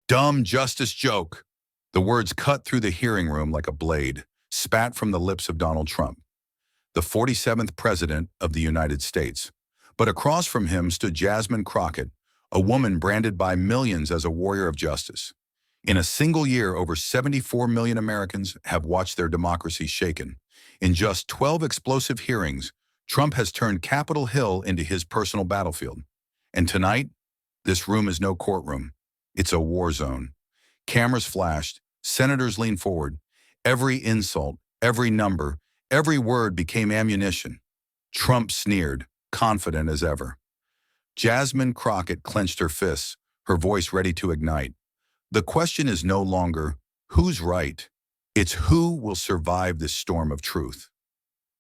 Dumb justice joke. The words cut through the hearing room like a blade, spat from the lips of Donald Trump, the 47th President of the United States. But across from him stood Jasmine Crockett, a woman branded by millions as a warrior of justice. In a single year, over 74 million Americans have watched their democracy shaken. In just 12 explosive hearings, Trump has turned Capitol Hill into his personal battlefield. And tonight, this room is no courtroom. It's a war zone. Cameras flashed, senators leaned forward. Every insult, every number, every word became ammunition. Trump sneered, confident as ever. Jasmine Crockett clenched her fists, her voice ready to ignite. The question is no longer, who's right? It's who will survive this storm of truth.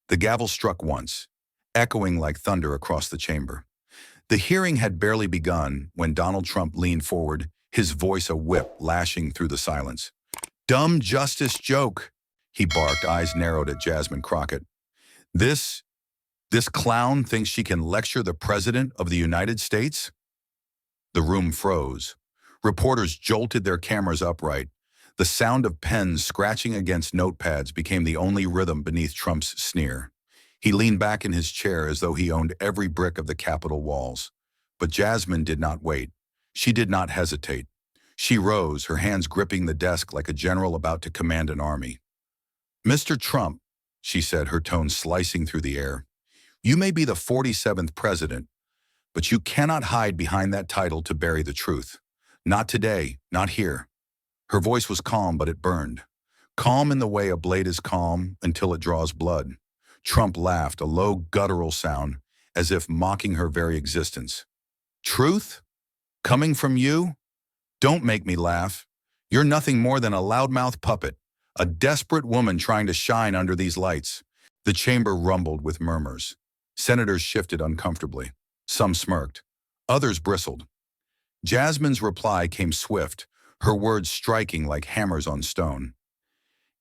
The gavel struck once, echoing like thunder across the chamber. The hearing had barely begun when Donald Trump leaned forward, his voice a whip lashing through the silence. Dumb justice joke, he barked, eyes narrowed at Jasmine Crockett. This clown thinks she can lecture the President of the United States? The room froze. Reporters jolted their cameras upright. The sound of pens scratching against notepads became the only rhythm beneath Trump's sneer. He leaned back in his chair as though he owned every brick of the Capitol walls. But Jasmine did not wait. She did not hesitate. She rose, her hands gripping the desk like a general about to command an army. Mr. Trump, she said, her tone slicing through the air, you may be the 47th president, but you cannot hide behind that title to bury the truth. Not today, not here. Her voice was calm, but it burned. Calm in the way a blade is calm until it draws blood. Trump laughed, a low, guttural sound, as if mocking her very existence. Truth? Coming from you? Don't make me laugh. You're nothing more than a loudmouth puppet, a desperate woman trying to shine under these lights. The chamber rumbled with murmurs. Senators shifted uncomfortably. Some smirked. Others bristled. Jasmine's reply came swift, her words striking like hammers on stone.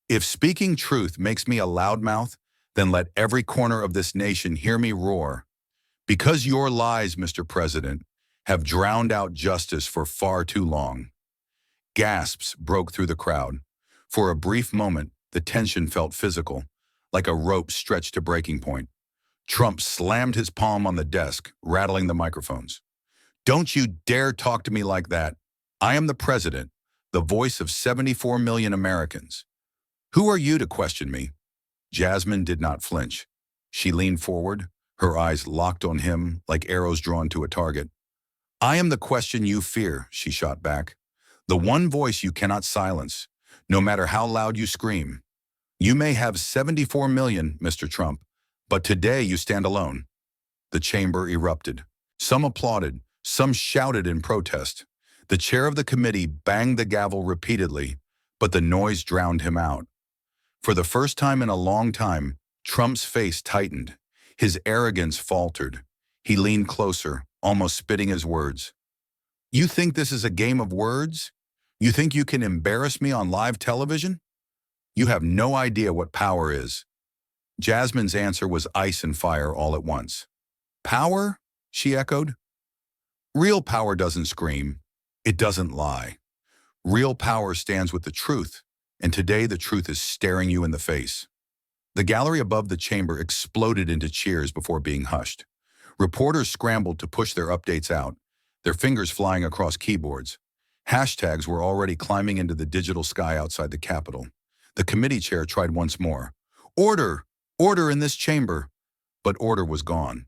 If speaking truth makes me a loudmouth, then let every corner of this nation hear me roar. Because your lies, Mr. President, have drowned out justice for far too long. Gasps broke through the crowd. For a brief moment, the tension felt physical, like a rope stretched to breaking point. Trump slammed his palm on the desk, rattling the microphones. Don't you dare talk to me like that. I am the president, the voice of 74 million Americans. Who are you to question me? Jasmine did not flinch. She leaned forward, her eyes locked on him like arrows drawn to a target. I am the question you fear, she shot back. The one voice you cannot silence, no matter how loud you scream. You may have 74 million, Mr. Trump, but today you stand alone. The chamber erupted. Some applauded, some shouted in protest. The chair of the committee banged the gavel repeatedly, but the noise drowned him out. For the first time in a long time, Trump's face tightened. His arrogance faltered. He leaned closer, almost spitting his words. You think this is a game of words? You think you can embarrass me on live television? You have no idea what power is. Jasmine's answer was ice and fire all at once. Power? She echoed. Real power doesn't scream. It doesn't lie. Real power stands with the truth, and today the truth is staring you in the face. The gallery above the chamber exploded into cheers before being hushed. Reporters scrambled to push their updates out, their fingers flying across keyboards. Hashtags were already climbing into the digital sky outside the Capitol. The committee chair tried once more. Order! Order in this chamber! But order was gone.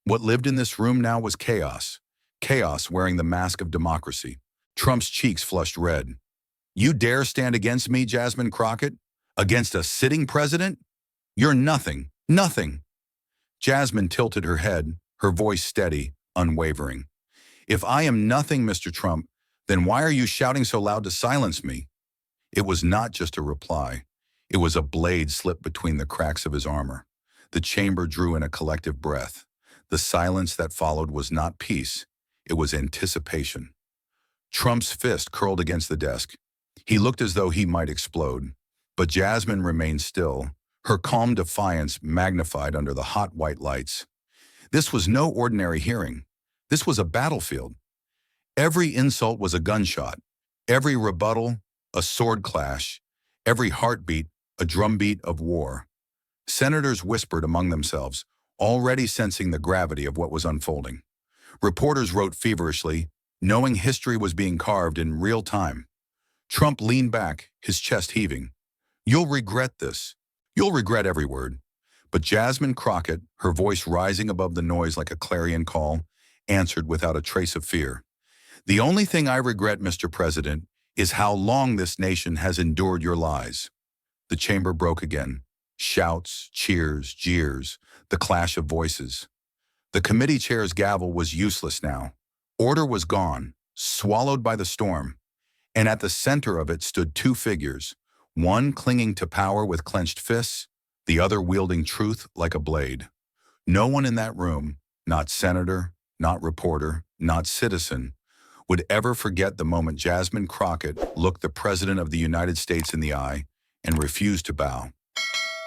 What lived in this room now was chaos. Chaos wearing the mask of democracy. Trump's cheeks flushed red. You dare stand against me, Jasmine Crockett? Against a sitting president? You're nothing. Nothing. Jasmine tilted her head, her voice steady, unwavering. If I am nothing, Mr. Trump, then why are you shouting so loud to silence me? It was not just a reply. It was a blade slipped between the cracks of his armor. The chamber drew in a collective breath. The silence that followed was not peace. It was anticipation. Trump's fist curled against the desk. He looked as though he might explode. But Jasmine remained still, her calm defiance magnified under the hot white lights. This was no ordinary hearing. This was a battlefield. Every insult was a gunshot. Every rebuttal, a sword clash. Every heartbeat, a drumbeat of war. Senators whispered among themselves, already sensing the gravity of what was unfolding. Reporters wrote feverishly, knowing history was being carved in real time. Trump leaned back, his chest heaving. "You'll regret this. You'll regret every word." But Jasmine Crockett, her voice rising above the noise like a clarion call, answered without a trace of fear. "The only thing I regret, Mr. President, is how long this nation has endured your lies." The chamber broke again. Shouts, cheers, jeers, the clash of voices. The committee chair's gavel was useless now. Order was gone, swallowed by the storm. And at the center of it stood two figures, one clinging to power with clenched fists, the other wielding truth like a blade. No one in that room, not senator, not reporter, not citizen, would ever forget the moment Jasmine Crockett looked the President of the United States in the eye and refused to bow.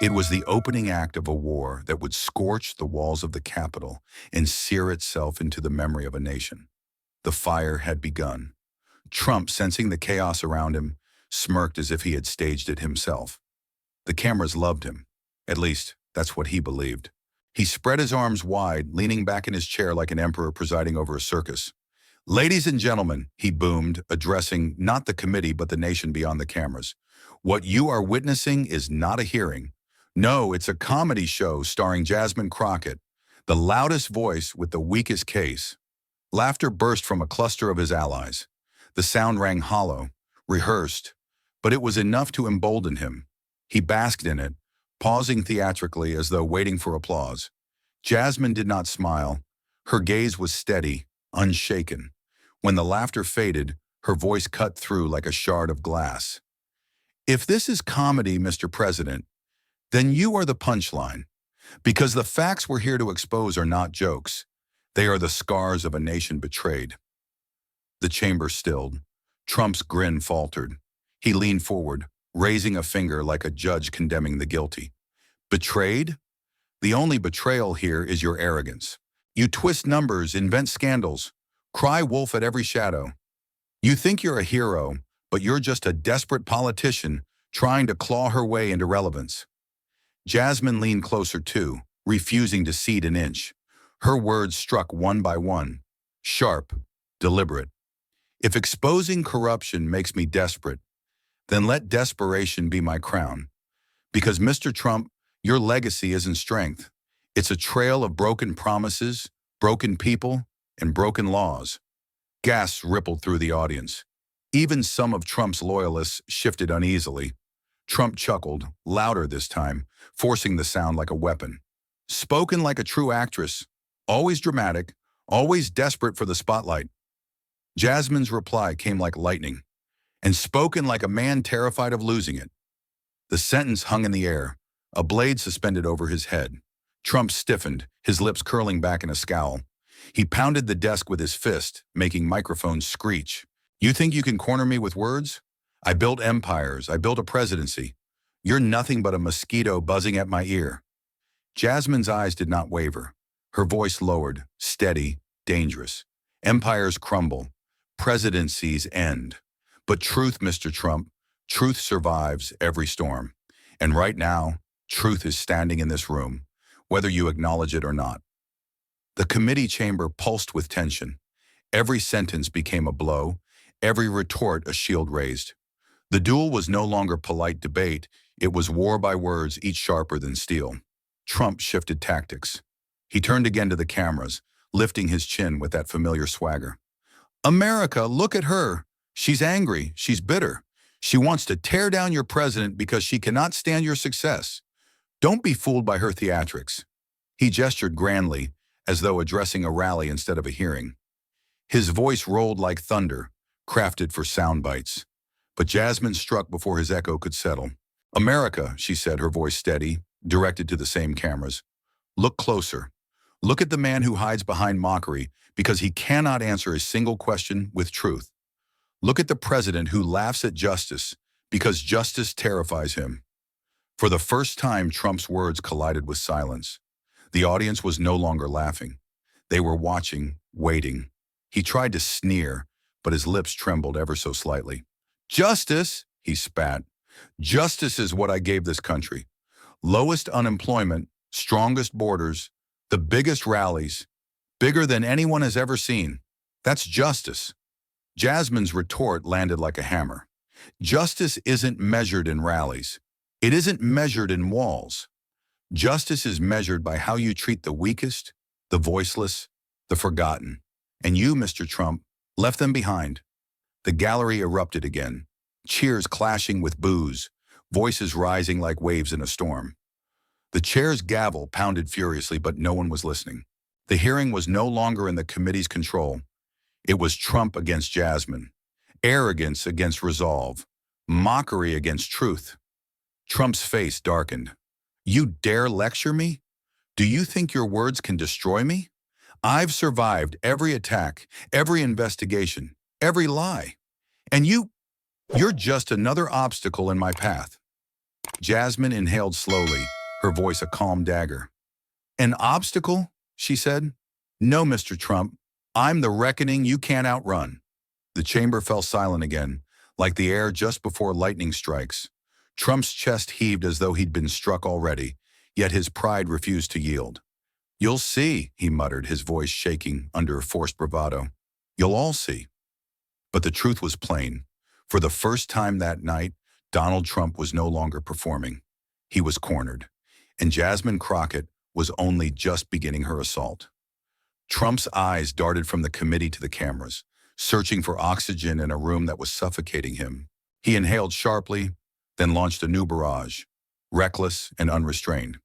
It was the opening act of a war that would scorch the walls of the Capitol and sear itself into the memory of a nation. The fire had begun. Trump, sensing the chaos around him, smirked as if he had staged it himself. The cameras loved him. At least, that's what he believed. He spread his arms wide, leaning back in his chair like an emperor presiding over a circus. "Ladies and gentlemen," he boomed, addressing not the committee but the nation beyond the cameras. "What you are witnessing is not a hearing. No, it's a comedy show starring Jasmine Crockett, the loudest voice with the weakest case." Laughter burst from a cluster of his allies. The sound rang hollow, rehearsed, but it was enough to embolden him. He basked in it, pausing theatrically as though waiting for applause. Jasmine did not smile. Her gaze was steady, unshaken. When the laughter faded, her voice cut through like a shard of glass. "If this is comedy, Mr. President, then you are the punchline. Because the facts we're here to expose are not jokes. They are the scars of a nation betrayed." The chamber stilled. Trump's grin faltered. He leaned forward, raising a finger like a judge condemning the guilty. "Betrayed? The only betrayal here is your arrogance. You twist numbers, invent scandals, cry wolf at every shadow. You think you're a hero, but you're just a desperate politician trying to claw her way into relevance." Jasmine leaned closer too, refusing to cede an inch. Her words struck one by one, sharp, deliberate. "If exposing corruption makes me desperate, then let desperation be my crown. Because, Mr. Trump, your legacy isn't strength. It's a trail of broken promises, broken people, and broken laws." Gasps rippled through the audience. Even some of Trump's loyalists shifted uneasily. Trump chuckled, louder this time, forcing the sound like a weapon. "Spoken like a true actress, always dramatic, always desperate for the spotlight." Jasmine's reply came like lightning. "And spoken like a man terrified of losing it." The sentence hung in the air, a blade suspended over his head. Trump stiffened, his lips curling back in a scowl. He pounded the desk with his fist, making microphones screech. "You think you can corner me with words? I built empires, I built a presidency. You're nothing but a mosquito buzzing at my ear." Jasmine's eyes did not waver. Her voice lowered, steady, dangerous. "Empires crumble. Presidencies end. But truth, Mr. Trump, truth survives every storm. And right now, truth is standing in this room, whether you acknowledge it or not." The committee chamber pulsed with tension. Every sentence became a blow, every retort a shield raised. The duel was no longer polite debate, it was war by words, each sharper than steel. Trump shifted tactics. He turned again to the cameras, lifting his chin with that familiar swagger. "America, look at her. She's angry, she's bitter. She wants to tear down your president because she cannot stand your success. Don't be fooled by her theatrics." He gestured grandly, as though addressing a rally instead of a hearing. His voice rolled like thunder, crafted for sound bites. But Jasmine struck before his echo could settle. "America," she said, her voice steady, directed to the same cameras. "Look closer. Look at the man who hides behind mockery because he cannot answer a single question with truth. Look at the president who laughs at justice because justice terrifies him." For the first time, Trump's words collided with silence. The audience was no longer laughing. They were watching, waiting. He tried to sneer, but his lips trembled ever so slightly. Justice, he spat. Justice is what I gave this country. Lowest unemployment, strongest borders, the biggest rallies, bigger than anyone has ever seen. That's justice. Jasmine's retort landed like a hammer. Justice isn't measured in rallies. It isn't measured in walls. Justice is measured by how you treat the weakest, the voiceless, the forgotten. And you, Mr. Trump, left them behind. The gallery erupted again, cheers clashing with boos, voices rising like waves in a storm. The chair's gavel pounded furiously, but no one was listening. The hearing was no longer in the committee's control. It was Trump against Jasmine, arrogance against resolve, mockery against truth. Trump's face darkened. You dare lecture me? Do you think your words can destroy me? I've survived every attack, every investigation, every lie. And you're just another obstacle in my path. Jasmine inhaled slowly, her voice a calm dagger. An obstacle? She said. No, Mr. Trump. I'm the reckoning you can't outrun. The chamber fell silent again, like the air just before lightning strikes. Trump's chest heaved as though he'd been struck already, yet his pride refused to yield. You'll see, he muttered, his voice shaking under forced bravado. You'll all see. But the truth was plain. For the first time that night, Donald Trump was no longer performing. He was cornered, and Jasmine Crockett was only just beginning her assault. Trump's eyes darted from the committee to the cameras, searching for oxygen in a room that was suffocating him. He inhaled sharply, then launched a new barrage, reckless and unrestrained.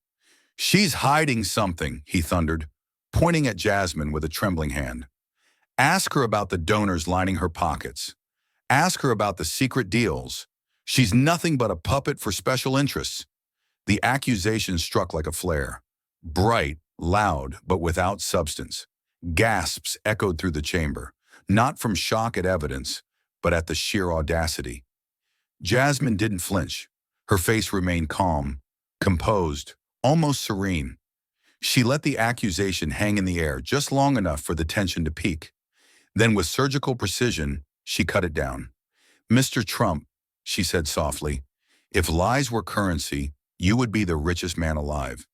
She's hiding something, he thundered, pointing at Jasmine with a trembling hand. Ask her about the donors lining her pockets. Ask her about the secret deals. She's nothing but a puppet for special interests. The accusation struck like a flare. Bright, loud, but without substance. Gasps echoed through the chamber, not from shock at evidence, but at the sheer audacity. Jasmine didn't flinch. Her face remained calm, composed, almost serene. She let the accusation hang in the air just long enough for the tension to peak. Then with surgical precision, she cut it down. Mr. Trump, she said softly, if lies were currency, you would be the richest man alive.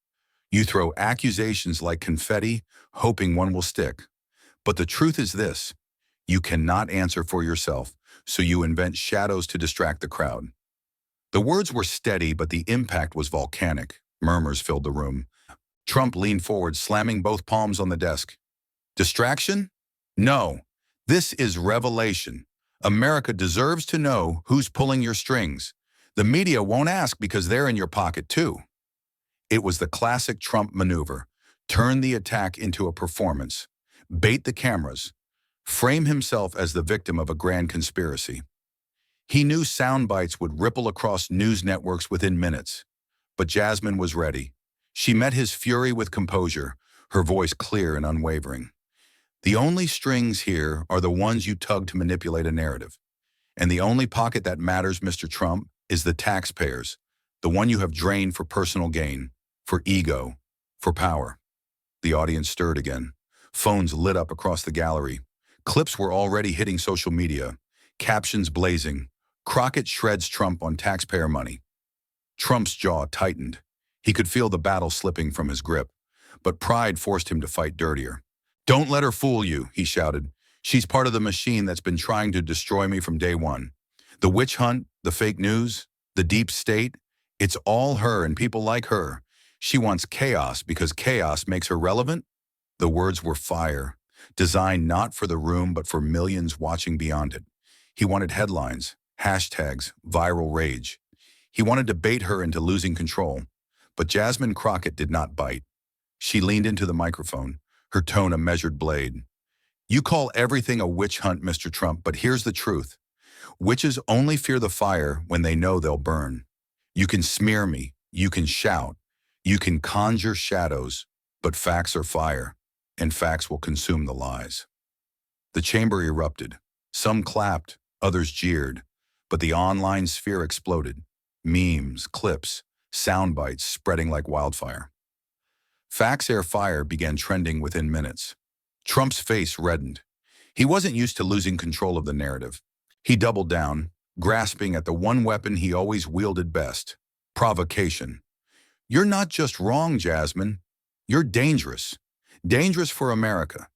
You throw accusations like confetti, hoping one will stick. But the truth is this, you cannot answer for yourself, so you invent shadows to distract the crowd. The words were steady, but the impact was volcanic. Murmurs filled the room. Trump leaned forward, slamming both palms on the desk. Distraction? No. This is revelation. America deserves to know who's pulling your strings. The media won't ask because they're in your pocket too. It was the classic Trump maneuver. Turn the attack into a performance. Bait the cameras. Frame himself as the victim of a grand conspiracy. He knew sound bites would ripple across news networks within minutes. But Jasmine was ready. She met his fury with composure, her voice clear and unwavering. The only strings here are the ones you tug to manipulate a narrative. And the only pocket that matters, Mr. Trump, is the taxpayers, the one you have drained for personal gain, for ego, for power. The audience stirred again. Phones lit up across the gallery. Clips were already hitting social media, captions blazing. Crockett shreds Trump on taxpayer money. Trump's jaw tightened. He could feel the battle slipping from his grip, but pride forced him to fight dirtier. Don't let her fool you, he shouted. She's part of the machine that's been trying to destroy me from day one. The witch hunt, the fake news, the deep state, it's all her and people like her. She wants chaos because chaos makes her relevant. The words were fire, designed not for the room but for millions watching beyond it. He wanted headlines, hashtags, viral rage. He wanted to bait her into losing control. But Jasmine Crockett did not bite. She leaned into the microphone, her tone a measured blade. You call everything a witch hunt, Mr. Trump, but here's the truth. Witches only fear the fire when they know they'll burn. You can smear me, you can shout, you can conjure shadows, but facts are fire, and facts will consume the lies. The chamber erupted. Some clapped, others jeered, but the online sphere exploded. Memes, clips, sound bites spreading like wildfire. Facts Air Fire began trending within minutes. Trump's face reddened. He wasn't used to losing control of the narrative. He doubled down. grasping at the one weapon he always wielded best: provocation. You're not just wrong, Jasmine. You're dangerous. Dangerous for America.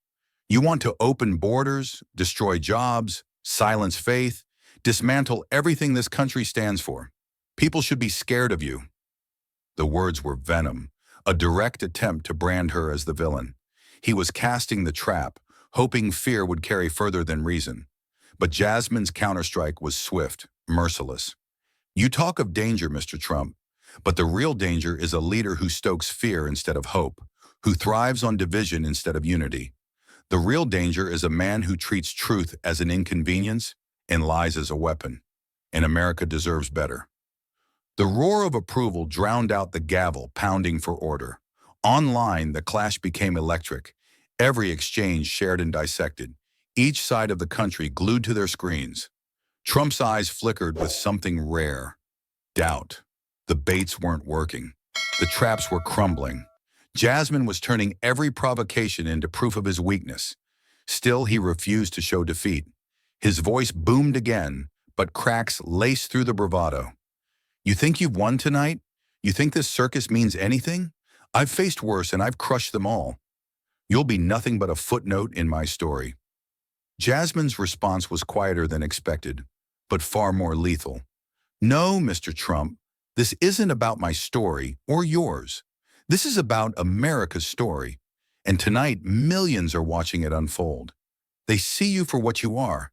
You want to open borders, destroy jobs, silence faith, dismantle everything this country stands for. People should be scared of you. The words were venom, a direct attempt to brand her as the villain. He was casting the trap, hoping fear would carry further than reason. But Jasmine's counterstrike was swift, merciless. You talk of danger, Mr. Trump, but the real danger is a leader who stokes fear instead of hope, who thrives on division instead of unity. The real danger is a man who treats truth as an inconvenience and lies as a weapon. And America deserves better. The roar of approval drowned out the gavel pounding for order. Online, the clash became electric. Every exchange shared and dissected, each side of the country glued to their screens. Trump's eyes flickered with something rare: doubt. The baits weren't working. The traps were crumbling. Jasmine was turning every provocation into proof of his weakness. Still, he refused to show defeat. His voice boomed again, but cracks laced through the bravado. You think you've won tonight? You think this circus means anything? I've faced worse and I've crushed them all. You'll be nothing but a footnote in my story. Jasmine's response was quieter than expected, but far more lethal. No, Mr. Trump, this isn't about my story or yours. This is about America's story. And tonight, millions are watching it unfold. They see you for what you are.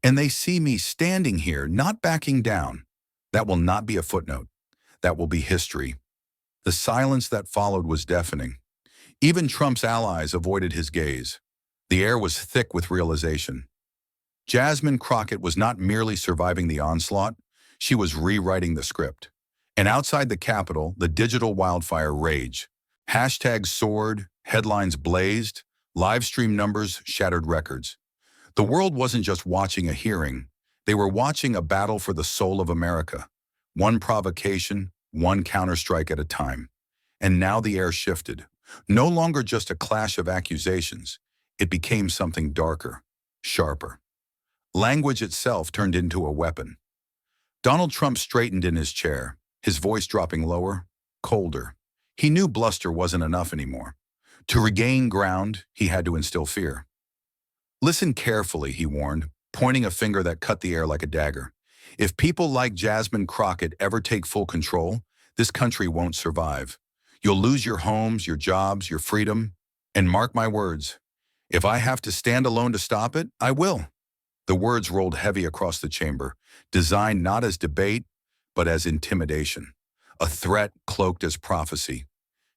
And they see me standing here, not backing down. That will not be a footnote. That will be history. The silence that followed was deafening. Even Trump's allies avoided his gaze. The air was thick with realization. Jasmine Crockett was not merely surviving the onslaught, she was rewriting the script. And outside the Capitol, the digital wildfire raged. Hashtags soared, headlines blazed, live stream numbers shattered records. The world wasn't just watching a hearing, they were watching a battle for the soul of America. One provocation, one counterstrike at a time. And now the air shifted. No longer just a clash of accusations, it became something darker, sharper. Language itself turned into a weapon. Donald Trump straightened in his chair, his voice dropping lower, colder. He knew bluster wasn't enough anymore. To regain ground, he had to instill fear. Listen carefully, he warned, pointing a finger that cut the air like a dagger. If people like Jasmine Crockett ever take full control, this country won't survive. You'll lose your homes, your jobs, your freedom. And mark my words, if I have to stand alone to stop it, I will. The words rolled heavy across the chamber, designed not as debate, but as intimidation. A threat cloaked as prophecy.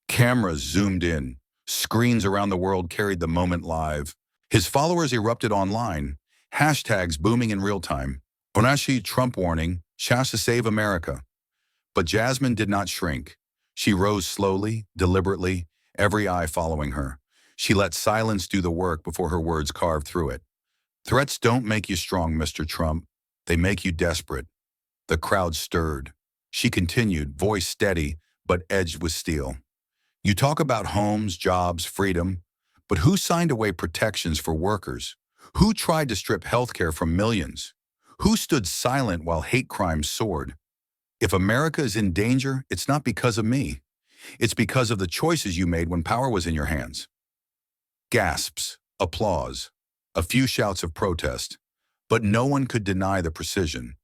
Cameras zoomed in. Screens around the world carried the moment live. His followers erupted online, hashtags booming in real time. Onashi Trump warning, chance to save America. But Jasmine did not shrink. She rose slowly, deliberately, every eye following her. She let silence do the work before her words carved through it. Threats don't make you strong, Mr. Trump. They make you desperate. The crowd stirred. She continued, voice steady, but edged with steel. You talk about homes, jobs, freedom, but who signed away protections for workers? Who tried to strip healthcare from millions? Who stood silent while hate crimes soared? If America is in danger, it's not because of me. It's because of the choices you made when power was in your hands. Gasps, applause, a few shouts of protest, but no one could deny the precision.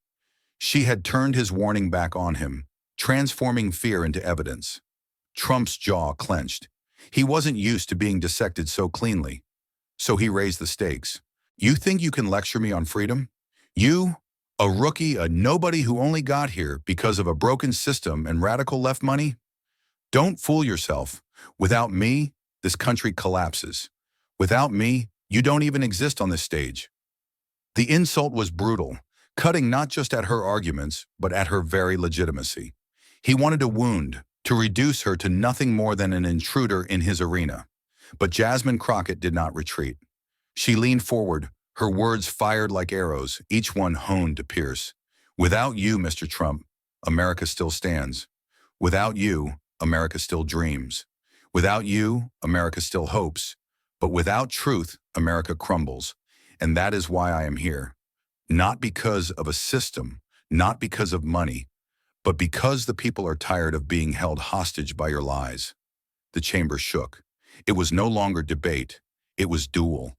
She had turned his warning back on him, transforming fear into evidence. Trump's jaw clenched. He wasn't used to being dissected so cleanly. So he raised the stakes. You think you can lecture me on freedom? You, a rookie, a nobody who only got here because of a broken system and radical left money? Don't fool yourself. Without me, this country collapses. Without me, you don't even exist on this stage. The insult was brutal, cutting not just at her arguments, but at her very legitimacy. He wanted to wound, to reduce her to nothing more than an intruder in his arena. But Jasmine Crockett did not retreat. She leaned forward, her words fired like arrows, each one honed to pierce. Without you, Mr. Trump, America still stands. Without you, America still dreams. Without you, America still hopes. But without truth, America crumbles. And that is why I am here. Not because of a system, not because of money, but because the people are tired of being held hostage by your lies. The chamber shook. It was no longer debate. It was duel.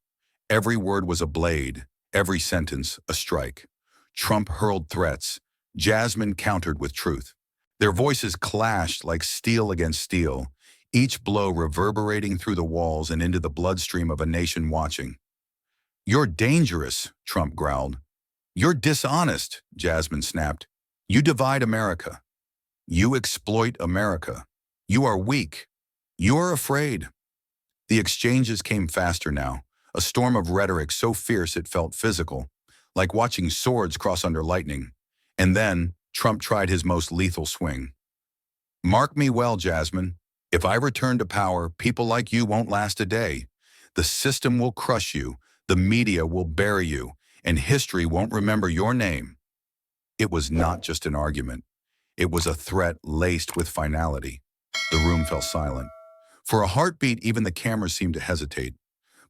Every word was a blade, every sentence a strike. Trump hurled threats. Jasmine countered with truth. Their voices clashed like steel against steel, each blow reverberating through the walls and into the bloodstream of a nation watching. "You're dangerous," Trump growled. "You're dishonest," Jasmine snapped. "You divide America. You exploit America. You are weak. You are afraid." The exchanges came faster now, a storm of rhetoric so fierce it felt physical, like watching swords cross under lightning. And then, Trump tried his most lethal swing. "Mark me well, Jasmine. If I return to power, people like you won't last a day. The system will crush you, the media will bury you, and history won't remember your name." It was not just an argument. It was a threat laced with finality. The room fell silent. For a heartbeat, even the cameras seemed to hesitate.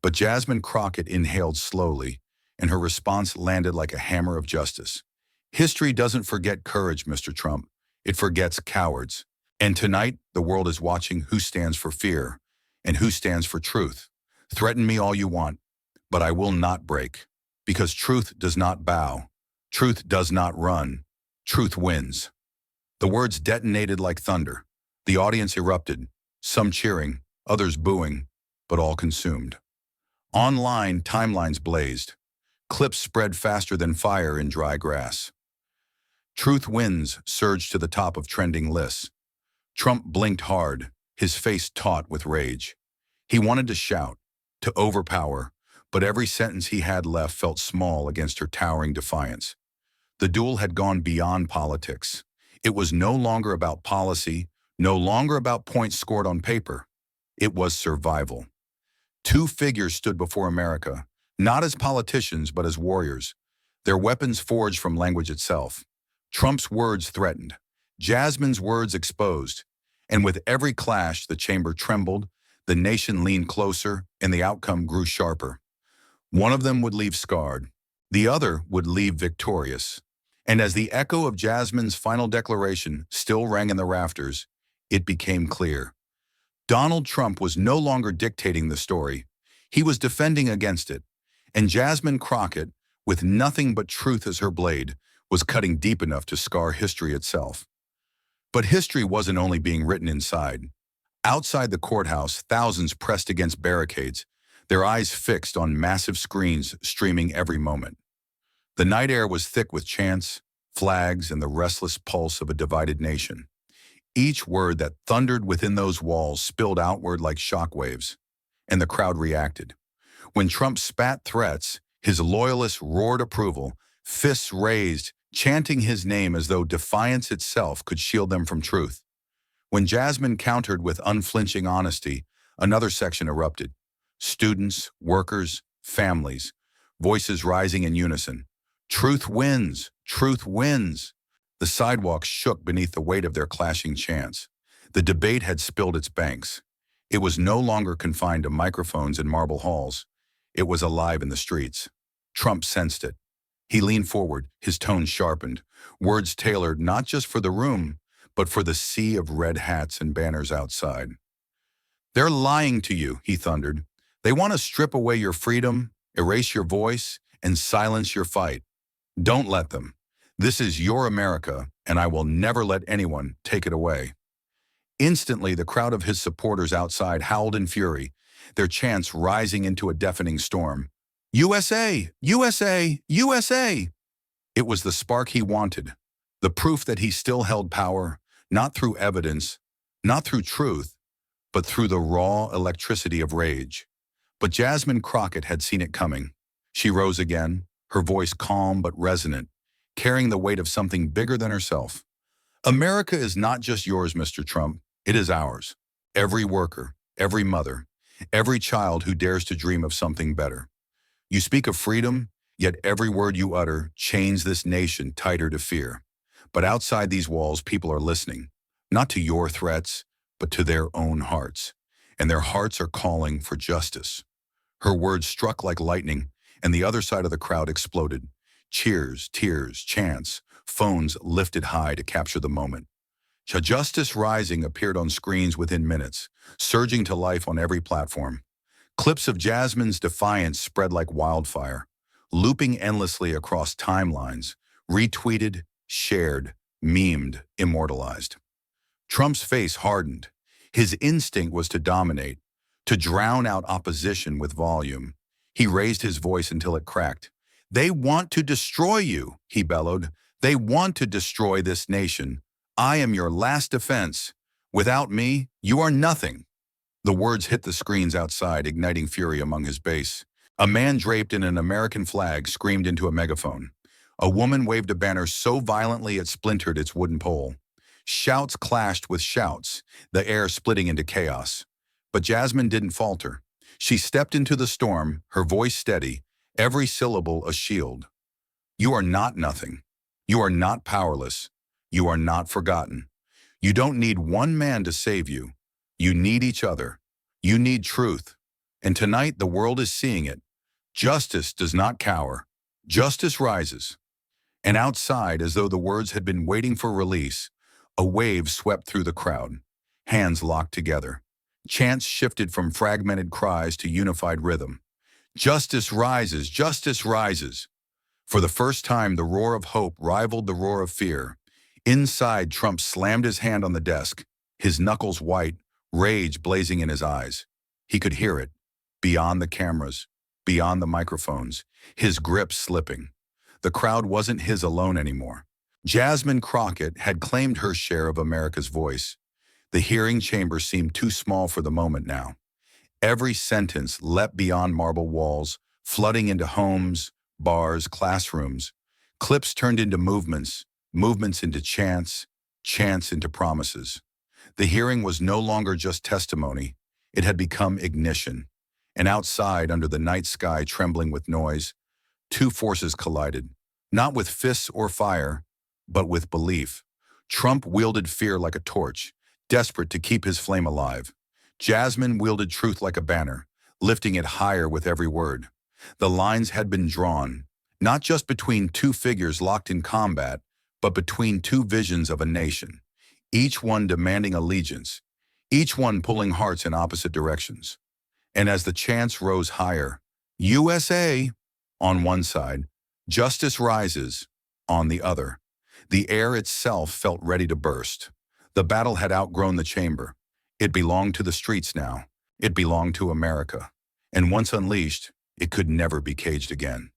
But Jasmine Crockett inhaled slowly, and her response landed like a hammer of justice. "History doesn't forget courage, Mr. Trump. It forgets cowards. And tonight, the world is watching who stands for fear and who stands for truth. Threaten me all you want, but I will not break. Because truth does not bow. Truth does not run. Truth wins." The words detonated like thunder. The audience erupted, some cheering, others booing, but all consumed. Online, timelines blazed. Clips spread faster than fire in dry grass. "Truth wins" surged to the top of trending lists. Trump blinked hard, his face taut with rage. He wanted to shout, to overpower, but every sentence he had left felt small against her towering defiance. The duel had gone beyond politics. It was no longer about policy, no longer about points scored on paper. It was survival. Two figures stood before America, not as politicians but as warriors, their weapons forged from language itself. Trump's words threatened, Jasmine's words exposed, and with every clash the chamber trembled, the nation leaned closer, and the outcome grew sharper. One of them would leave scarred, the other would leave victorious. And as the echo of Jasmine's final declaration still rang in the rafters, it became clear. Donald Trump was no longer dictating the story. He was defending against it. And Jasmine Crockett, with nothing but truth as her blade, was cutting deep enough to scar history itself. But history wasn't only being written inside. Outside the courthouse, thousands pressed against barricades, their eyes fixed on massive screens streaming every moment. The night air was thick with chants, flags, and the restless pulse of a divided nation. Each word that thundered within those walls spilled outward like shockwaves, and the crowd reacted. When Trump spat threats, his loyalists roared approval, fists raised, chanting his name as though defiance itself could shield them from truth. When Jasmine countered with unflinching honesty, another section erupted. Students, workers, families, voices rising in unison. "Truth wins! Truth wins!" The sidewalks shook beneath the weight of their clashing chants. The debate had spilled its banks. It was no longer confined to microphones and marble halls. It was alive in the streets. Trump sensed it. He leaned forward, his tone sharpened, words tailored not just for the room, but for the sea of red hats and banners outside. "They're lying to you," he thundered. "They want to strip away your freedom, erase your voice, and silence your fight. Don't let them. This is your America, and I will never let anyone take it away." Instantly, the crowd of his supporters outside howled in fury, their chants rising into a deafening storm. "USA! USA! USA!" It was the spark he wanted, the proof that he still held power, not through evidence, not through truth, but through the raw electricity of rage. But Jasmine Crockett had seen it coming. She rose again, her voice calm but resonant, carrying the weight of something bigger than herself. "America is not just yours, Mr. Trump. It is ours. Every worker, every mother, every child who dares to dream of something better. You speak of freedom, yet every word you utter chains this nation tighter to fear. But outside these walls, people are listening, not to your threats, but to their own hearts. And their hearts are calling for justice." Her words struck like lightning, and the other side of the crowd exploded. Cheers, tears, chants, phones lifted high to capture the moment. Justice Rising appeared on screens within minutes, surging to life on every platform. Clips of Jasmine's defiance spread like wildfire, looping endlessly across timelines, retweeted, shared, memed, immortalized. Trump's face hardened. His instinct was to dominate, to drown out opposition with volume. He raised his voice until it cracked. "They want to destroy you," he bellowed. "They want to destroy this nation. I am your last defense. Without me, you are nothing." The words hit the screens outside, igniting fury among his base. A man draped in an American flag screamed into a megaphone. A woman waved a banner so violently it splintered its wooden pole. Shouts clashed with shouts, the air splitting into chaos. But Jasmine didn't falter. She stepped into the storm, her voice steady, every syllable a shield. "You are not nothing. You are not powerless. You are not forgotten. You don't need one man to save you. You need each other. You need truth. And tonight the world is seeing it. Justice does not cower. Justice rises." And outside, as though the words had been waiting for release, a wave swept through the crowd. Hands locked together. Chants shifted from fragmented cries to unified rhythm. "Justice rises, justice rises." For the first time, the roar of hope rivaled the roar of fear. Inside, Trump slammed his hand on the desk, his knuckles white, rage blazing in his eyes. He could hear it, beyond the cameras, beyond the microphones, his grip slipping. The crowd wasn't his alone anymore. Jasmine Crockett had claimed her share of America's voice. The hearing chamber seemed too small for the moment now. Every sentence leapt beyond marble walls, flooding into homes, bars, classrooms. Clips turned into movements, movements into chants, chants into promises. The hearing was no longer just testimony. It had become ignition. And outside, under the night sky trembling with noise, two forces collided, not with fists or fire, but with belief. Trump wielded fear like a torch, desperate to keep his flame alive. Jasmine wielded truth like a banner, lifting it higher with every word. The lines had been drawn, not just between two figures locked in combat, but between two visions of a nation, each one demanding allegiance, each one pulling hearts in opposite directions. And as the chants rose higher, USA on one side, justice rises on the other. The air itself felt ready to burst. The battle had outgrown the chamber. It belonged to the streets now. It belonged to America. And once unleashed, it could never be caged again.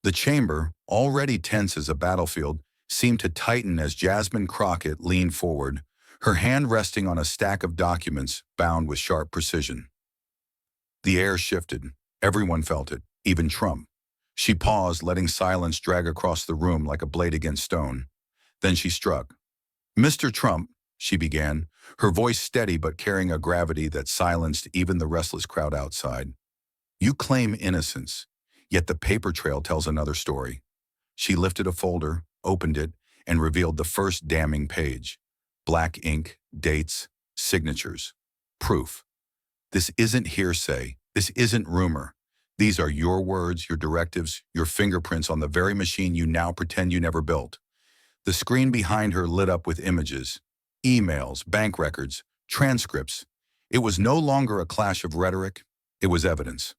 The chamber, already tense as a battlefield, seemed to tighten as Jasmine Crockett leaned forward, her hand resting on a stack of documents bound with sharp precision. The air shifted. Everyone felt it, even Trump. She paused, letting silence drag across the room like a blade against stone. Then she struck. "Mr. Trump," she began, her voice steady but carrying a gravity that silenced even the restless crowd outside. "You claim innocence, yet the paper trail tells another story." She lifted a folder, opened it, and revealed the first damning page. Black ink, dates, signatures. Proof. This isn't hearsay. This isn't rumor. These are your words, your directives, your fingerprints on the very machine you now pretend you never built. The screen behind her lit up with images, emails, bank records, transcripts. It was no longer a clash of rhetoric. It was evidence.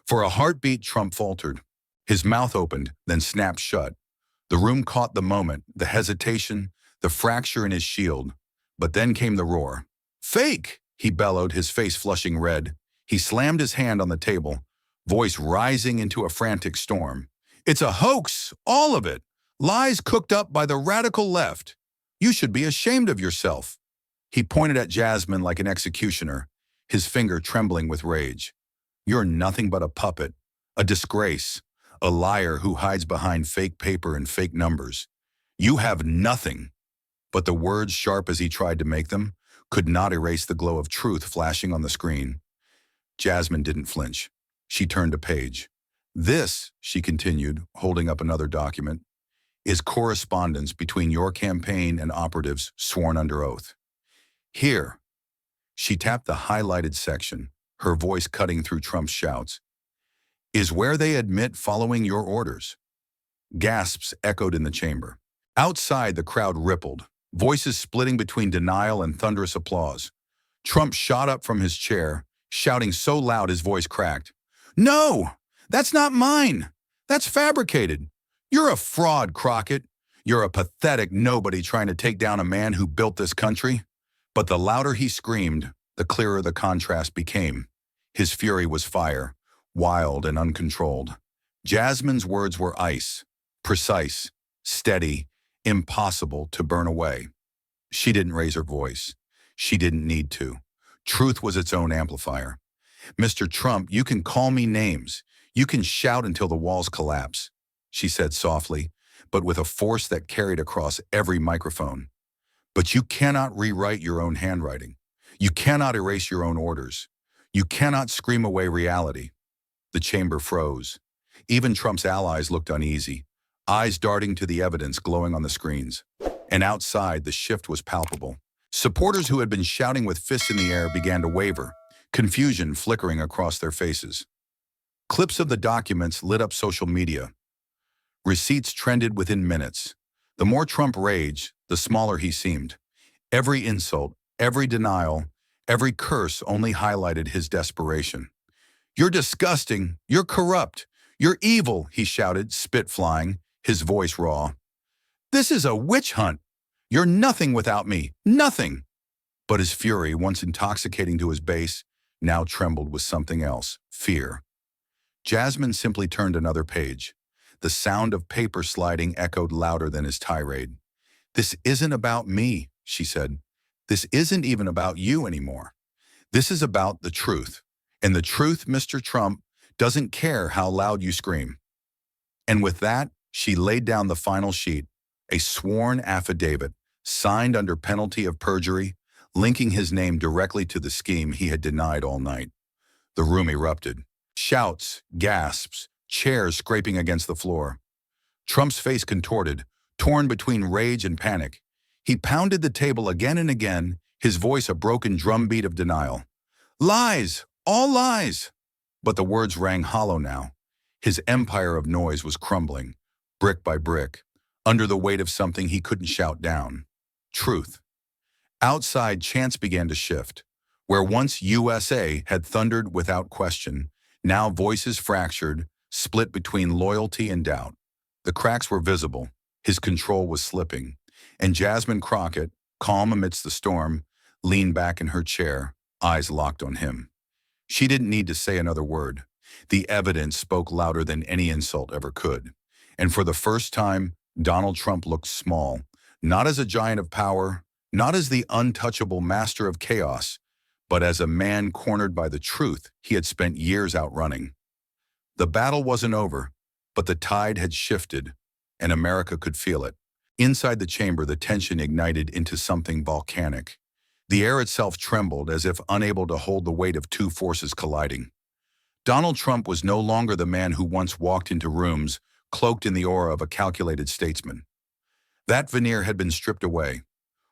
For a heartbeat, Trump faltered. His mouth opened, then snapped shut. The room caught the moment, the hesitation, the fracture in his shield. But then came the roar. "Fake!" he bellowed, his face flushing red. He slammed his hand on the table, voice rising into a frantic storm. "It's a hoax, all of it. Lies cooked up by the radical left. You should be ashamed of yourself." He pointed at Jasmine like an executioner, his finger trembling with rage. "You're nothing but a puppet, a disgrace, a liar who hides behind fake paper and fake numbers. You have nothing." But the words, sharp as he tried to make them, could not erase the glow of truth flashing on the screen. Jasmine didn't flinch. She turned a page. "This," she continued, holding up another document, "is correspondence between your campaign and operatives sworn under oath. Here," she tapped the highlighted section, her voice cutting through Trump's shouts, "is where they admit following your orders. Gasps echoed in the chamber. Outside, the crowd rippled, voices splitting between denial and thunderous applause. Trump shot up from his chair, shouting so loud his voice cracked. "No! That's not mine! That's fabricated! You're a fraud, Crockett! You're a pathetic nobody trying to take down a man who built this country." But the louder he screamed, the clearer the contrast became. His fury was fire, wild and uncontrolled. Jasmine's words were ice, precise, steady, impossible to burn away. She didn't raise her voice. She didn't need to. Truth was its own amplifier. "Mr. Trump, you can call me names. You can shout until the walls collapse," she said softly, but with a force that carried across every microphone. "But you cannot rewrite your own handwriting. You cannot erase your own orders. You cannot scream away reality." The chamber froze. Even Trump's allies looked uneasy, eyes darting to the evidence glowing on the screens. And outside, the shift was palpable. Supporters who had been shouting with fists in the air began to waver, confusion flickering across their faces. Clips of the documents lit up social media. Receipts trended within minutes. The more Trump raged, the smaller he seemed. Every insult, every denial, every curse only highlighted his desperation. "You're disgusting! You're corrupt! You're evil!" he shouted, spit flying, his voice raw. "This is a witch hunt! You're nothing without me! Nothing!" But his fury, once intoxicating to his base, now trembled with something else, fear. Jasmine simply turned another page. The sound of paper sliding echoed louder than his tirade. "This isn't about me," she said. "This isn't even about you anymore. This is about the truth. And the truth, Mr. Trump, doesn't care how loud you scream." And with that, she laid down the final sheet, a sworn affidavit, signed under penalty of perjury, linking his name directly to the scheme he had denied all night. The room erupted. Shouts, gasps, chairs scraping against the floor. Trump's face contorted, torn between rage and panic. He pounded the table again and again, his voice a broken drumbeat of denial. "Lies! All lies!" But the words rang hollow now. His empire of noise was crumbling, brick by brick, under the weight of something he couldn't shout down. Truth. Outside, chants began to shift. Where once USA had thundered without question, now voices fractured, split between loyalty and doubt. The cracks were visible. His control was slipping. And Jasmine Crockett, calm amidst the storm, leaned back in her chair, eyes locked on him. She didn't need to say another word. The evidence spoke louder than any insult ever could. And for the first time, Donald Trump looked small, not as a giant of power, not as the untouchable master of chaos, but as a man cornered by the truth he had spent years outrunning. The battle wasn't over, but the tide had shifted, and America could feel it. Inside the chamber, the tension ignited into something volcanic. The air itself trembled as if unable to hold the weight of two forces colliding. Donald Trump was no longer the man who once walked into rooms cloaked in the aura of a calculated statesman. That veneer had been stripped away.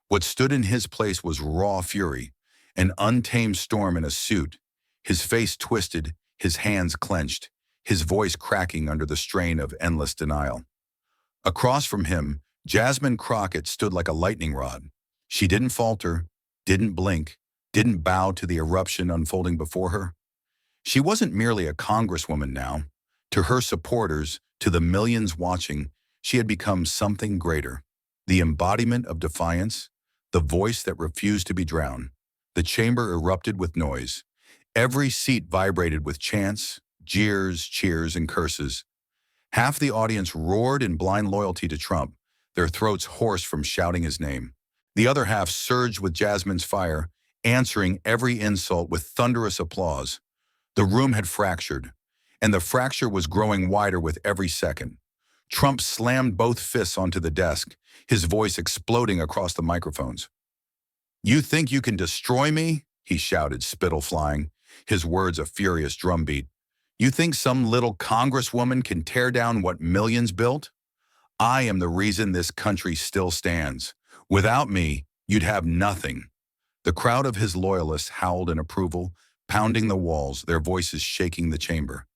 What stood in his place was raw fury, an untamed storm in a suit, his face twisted, his hands clenched, his voice cracking under the strain of endless denial. Across from him, Jasmine Crockett stood like a lightning rod. She didn't falter, didn't blink, didn't bow to the eruption unfolding before her. She wasn't merely a congresswoman now. To her supporters, to the millions watching, she had become something greater. The embodiment of defiance, the voice that refused to be drowned. The chamber erupted with noise. Every seat vibrated with chants, jeers, cheers, and curses. Half the audience roared in blind loyalty to Trump, their throats hoarse from shouting his name. The other half surged with Jasmine's fire, answering every insult with thunderous applause. The room had fractured, and the fracture was growing wider with every second. Trump slammed both fists onto the desk, his voice exploding across the microphones. "You think you can destroy me?" he shouted, spittle flying, his words a furious drumbeat. "You think some little congresswoman can tear down what millions built? I am the reason this country still stands. Without me, you'd have nothing." The crowd of his loyalists howled in approval, pounding the walls, their voices shaking the chamber.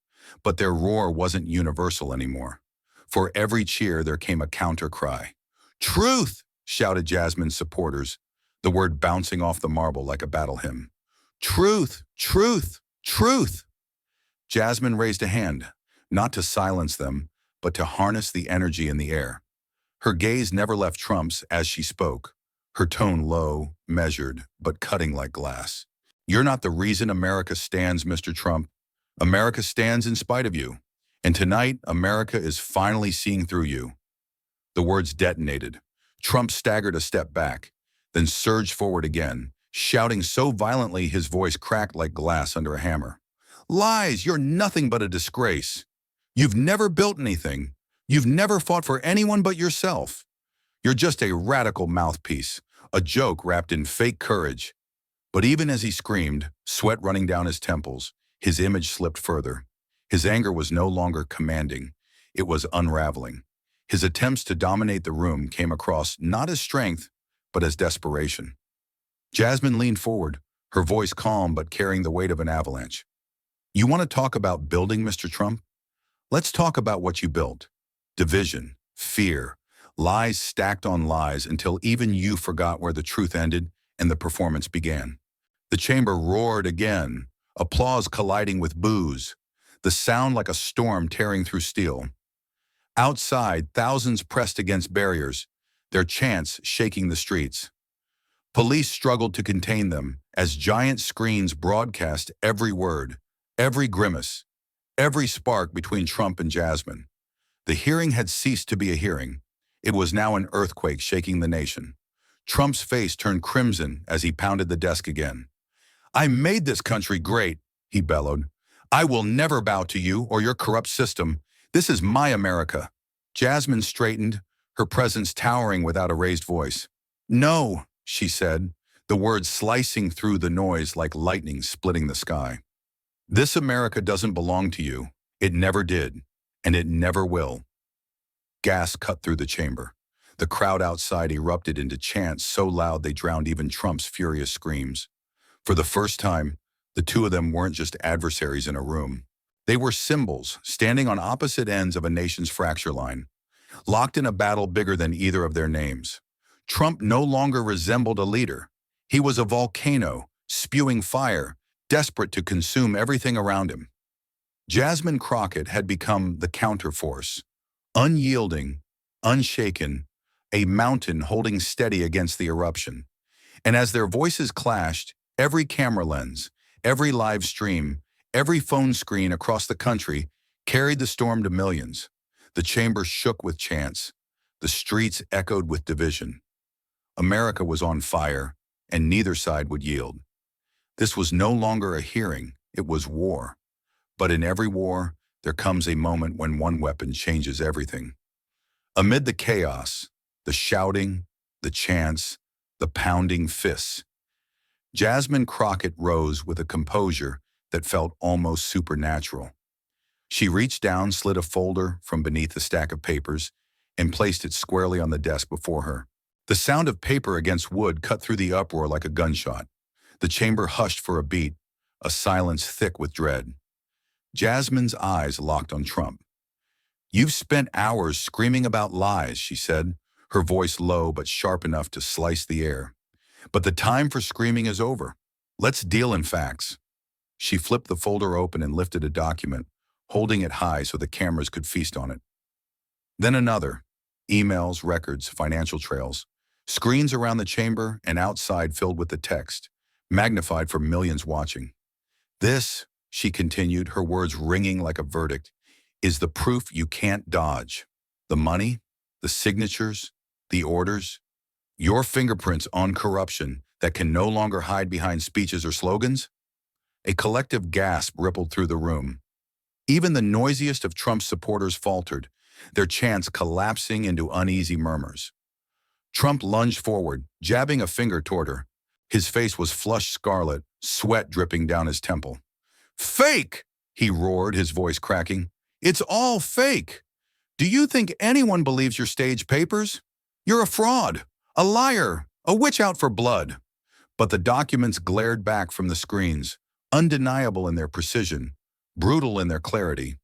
But their roar wasn't universal anymore. For every cheer, there came a counter cry. "Truth!" shouted Jasmine's supporters, the word bouncing off the marble like a battle hymn. "Truth! Truth! Truth!" Jasmine raised a hand, not to silence them, but to harness the energy in the air. Her gaze never left Trump's as she spoke, her tone low, measured, but cutting like glass. "You're not the reason America stands, Mr. Trump. America stands in spite of you. And tonight, America is finally seeing through you." The words detonated. Trump staggered a step back, then surged forward again, shouting so violently his voice cracked like glass under a hammer. "Lies! You're nothing but a disgrace. You've never built anything. You've never fought for anyone but yourself. You're just a radical mouthpiece, a joke wrapped in fake courage." But even as he screamed, sweat running down his temples, his image slipped further. His anger was no longer commanding. It was unraveling. His attempts to dominate the room came across not as strength, but as desperation. Jasmine leaned forward, her voice calm but carrying the weight of an avalanche. "You want to talk about building, Mr. Trump? Let's talk about what you built. Division, fear, lies stacked on lies until even you forgot where the truth ended and the performance began." The chamber roared again, applause colliding with boos, the sound like a storm tearing through steel. Outside, thousands pressed against barriers, their chants shaking the streets. Police struggled to contain them as giant screens broadcast every word, every grimace, every spark between Trump and Jasmine. The hearing had ceased to be a hearing. It was now an earthquake shaking the nation. Trump's face turned crimson as he pounded the desk again. "I made this country great," he bellowed. "I will never bow to you or your corrupt system. This is my America." Jasmine straightened, her presence towering without a raised voice. "No," she said, the words slicing through the noise like lightning splitting the sky. "This America doesn't belong to you. It never did, and it never will." Gas cut through the chamber. The crowd outside erupted into chants so loud they drowned even Trump's furious screams. For the first time, the two of them weren't just adversaries in a room. They were symbols, standing on opposite ends of a nation's fracture line, locked in a battle bigger than either of their names. Trump no longer resembled a leader. He was a volcano, spewing fire, desperate to consume everything around him. Jasmine Crockett had become the counterforce, unyielding, unshaken, a mountain holding steady against the eruption. And as their voices clashed, every camera lens, every live stream, every phone screen across the country carried the storm to millions. The chamber shook with chants. The streets echoed with division. America was on fire, and neither side would yield. This was no longer a hearing, it was war. But in every war, there comes a moment when one weapon changes everything. Amid the chaos, the shouting, the chants, the pounding fists, Jasmine Crockett rose with a composure that felt almost supernatural. She reached down, slid a folder from beneath a stack of papers, and placed it squarely on the desk before her. The sound of paper against wood cut through the uproar like a gunshot. The chamber hushed for a beat, a silence thick with dread. Jasmine's eyes locked on Trump. "You've spent hours screaming about lies," she said, her voice low but sharp enough to slice the air. "But the time for screaming is over. Let's deal in facts." She flipped the folder open and lifted a document, holding it high so the cameras could feast on it. Then another, emails, records, financial trails, screens around the chamber and outside filled with the text, magnified for millions watching. "This," she continued, her words ringing like a verdict, "is the proof you can't dodge. The money, the signatures, the orders, your fingerprints on corruption that can no longer hide behind speeches or slogans." A collective gasp rippled through the room. Even the noisiest of Trump's supporters faltered, their chants collapsing into uneasy murmurs. Trump lunged forward, jabbing a finger toward her. His face was flushed scarlet, sweat dripping down his temple. "Fake!" he roared, his voice cracking. "It's all fake! Do you think anyone believes your staged papers? You're a fraud, a liar, a witch out for blood." But the documents glared back from the screens, undeniable in their precision, brutal in their clarity.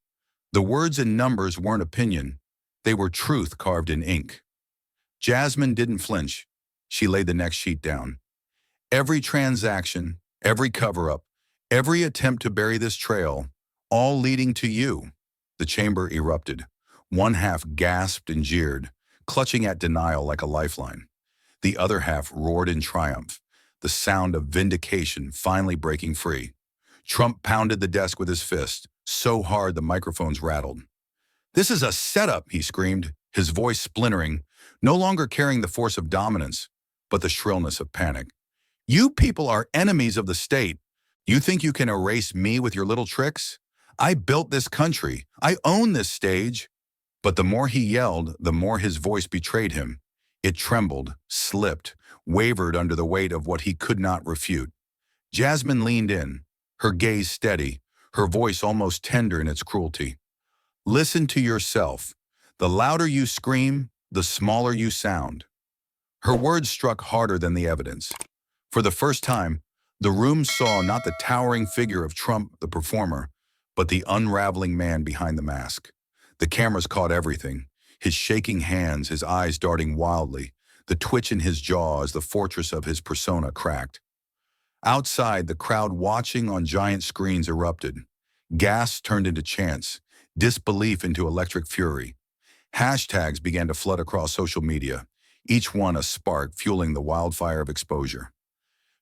The words and numbers weren't opinion. They were truth carved in ink. Jasmine didn't flinch. She laid the next sheet down. Every transaction, every cover-up, every attempt to bury this trail, all leading to you. The chamber erupted. One half gasped and jeered, clutching at denial like a lifeline. The other half roared in triumph, the sound of vindication finally breaking free. Trump pounded the desk with his fist, so hard the microphones rattled. "This is a setup," he screamed, his voice splintering, no longer carrying the force of dominance, but the shrillness of panic. "You people are enemies of the state. You think you can erase me with your little tricks? I built this country. I own this stage." But the more he yelled, the more his voice betrayed him. It trembled, slipped, wavered under the weight of what he could not refute. Jasmine leaned in, her gaze steady, her voice almost tender in its cruelty. "Listen to yourself. The louder you scream, the smaller you sound." Her words struck harder than the evidence. For the first time, the room saw not the towering figure of Trump, the performer, but the unraveling man behind the mask. The cameras caught everything, his shaking hands, his eyes darting wildly, the twitch in his jaw as the fortress of his persona cracked. Outside, the crowd watching on giant screens erupted. Gasps turned into chants, disbelief into electric fury. Hashtags began to flood across social media, each one a spark fueling the wildfire of exposure.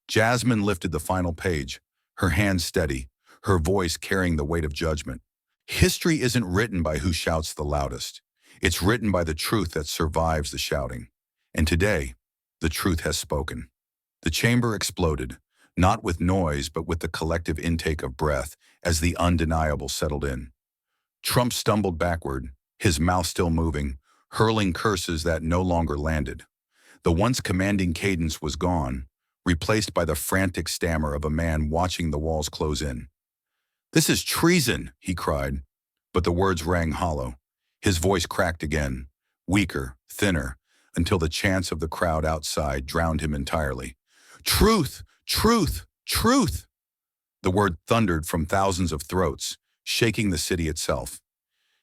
Jasmine lifted the final page, her hands steady, her voice carrying the weight of judgment. History isn't written by who shouts the loudest. It's written by the truth that survives the shouting. And today, the truth has spoken. The chamber exploded, not with noise, but with the collective intake of breath as the undeniable settled in. Trump stumbled backward, his mouth still moving, hurling curses that no longer landed. The once commanding cadence was gone, replaced by the frantic stammer of a man watching the walls close in. "This is treason," he cried, but the words rang hollow. His voice cracked again, weaker, thinner, until the chants of the crowd outside drowned him entirely. "Truth! Truth! Truth!" The word thundered from thousands of throats, shaking the city itself.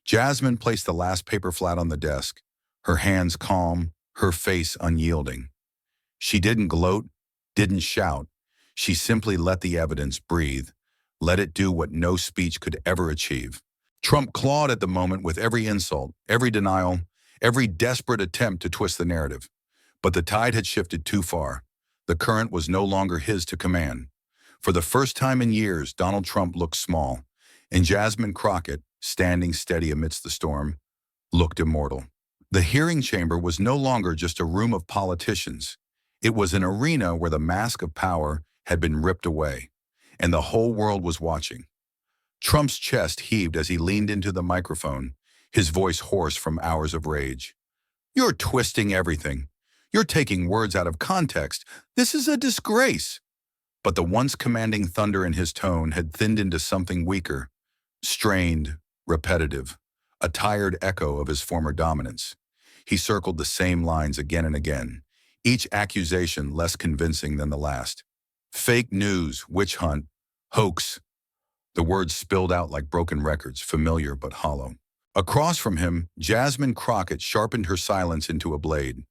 Jasmine placed the last paper flat on the desk, her hands calm, her face unyielding. She didn't gloat, didn't shout. She simply let the evidence breathe, let it do what no speech could ever achieve. Trump clawed at the moment with every insult, every denial, every desperate attempt to twist the narrative. But the tide had shifted too far. The current was no longer his to command. For the first time in years, Donald Trump looked small, and Jasmine Crockett, standing steady amidst the storm, looked immortal. The hearing chamber was no longer just a room of politicians. It was an arena where the mask of power had been ripped away, and the whole world was watching. Trump's chest heaved as he leaned into the microphone, his voice hoarse from hours of rage. "You're twisting everything. You're taking words out of context. This is a disgrace." But the once commanding thunder in his tone had thinned into something weaker, strained, repetitive, a tired echo of his former dominance. He circled the same lines again and again, each accusation less convincing than the last. Fake news, witch hunt, hoax. The words spilled out like broken records, familiar but hollow. Across from him, Jasmine Crockett sharpened her silence into a blade.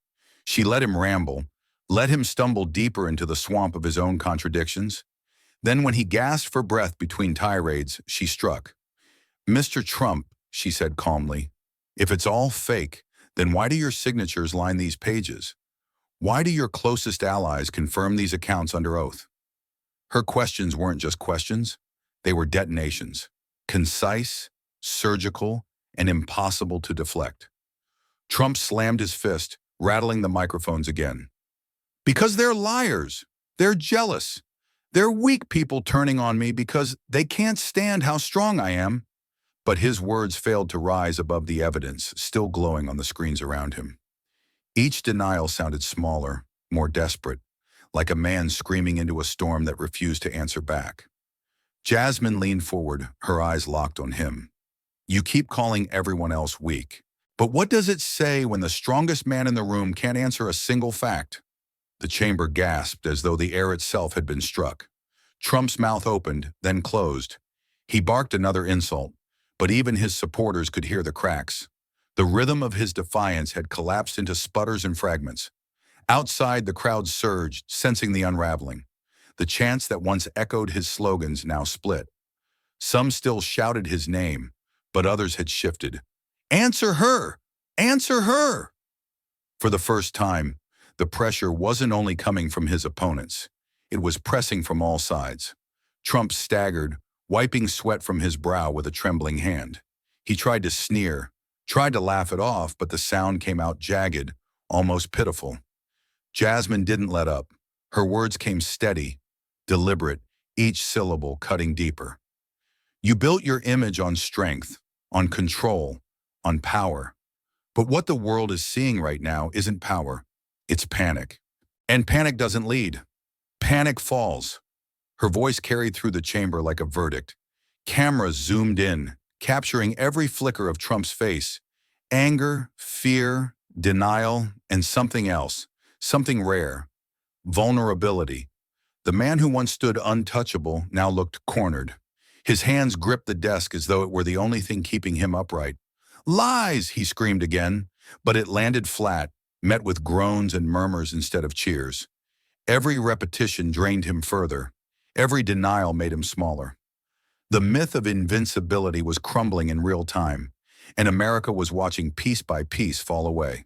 She let him ramble, let him stumble deeper into the swamp of his own contradictions. Then when he gasped for breath between tirades, she struck. "Mr. Trump," she said calmly, "if it's all fake, then why do your signatures line these pages? Why do your closest allies confirm these accounts under oath?" Her questions weren't just questions. They were detonations, concise, surgical, and impossible to deflect. Trump slammed his fist, rattling the microphones again. "Because they're liars. They're jealous. They're weak people turning on me because they can't stand how strong I am." But his words failed to rise above the evidence, still glowing on the screens around him. Each denial sounded smaller, more desperate, like a man screaming into a storm that refused to answer back. Jasmine leaned forward, her eyes locked on him. "You keep calling everyone else weak. But what does it say when the strongest man in the room can't answer a single fact?" The chamber gasped as though the air itself had been struck. Trump's mouth opened, then closed. He barked another insult, but even his supporters could hear the cracks. The rhythm of his defiance had collapsed into sputters and fragments. Outside, the crowd surged, sensing the unraveling. The chants that once echoed his slogans now split. Some still shouted his name, but others had shifted. "Answer her! Answer her!" For the first time, the pressure wasn't only coming from his opponents. It was pressing from all sides. Trump staggered, wiping sweat from his brow with a trembling hand. He tried to sneer, tried to laugh it off, but the sound came out jagged, almost pitiful. Jasmine didn't let up. Her words came steady, deliberate, each syllable cutting deeper. "You built your image on strength, on control, on power. But what the world is seeing right now isn't power, it's panic. And panic doesn't lead. Panic falls." Her voice carried through the chamber like a verdict. Cameras zoomed in, capturing every flicker of Trump's face. Anger, fear, denial, and something else, something rare. Vulnerability. The man who once stood untouchable now looked cornered. His hands gripped the desk as though it were the only thing keeping him upright. "Lies!" he screamed again, but it landed flat, met with groans and murmurs instead of cheers. Every repetition drained him further. Every denial made him smaller. The myth of invincibility was crumbling in real time, and America was watching piece by piece fall away.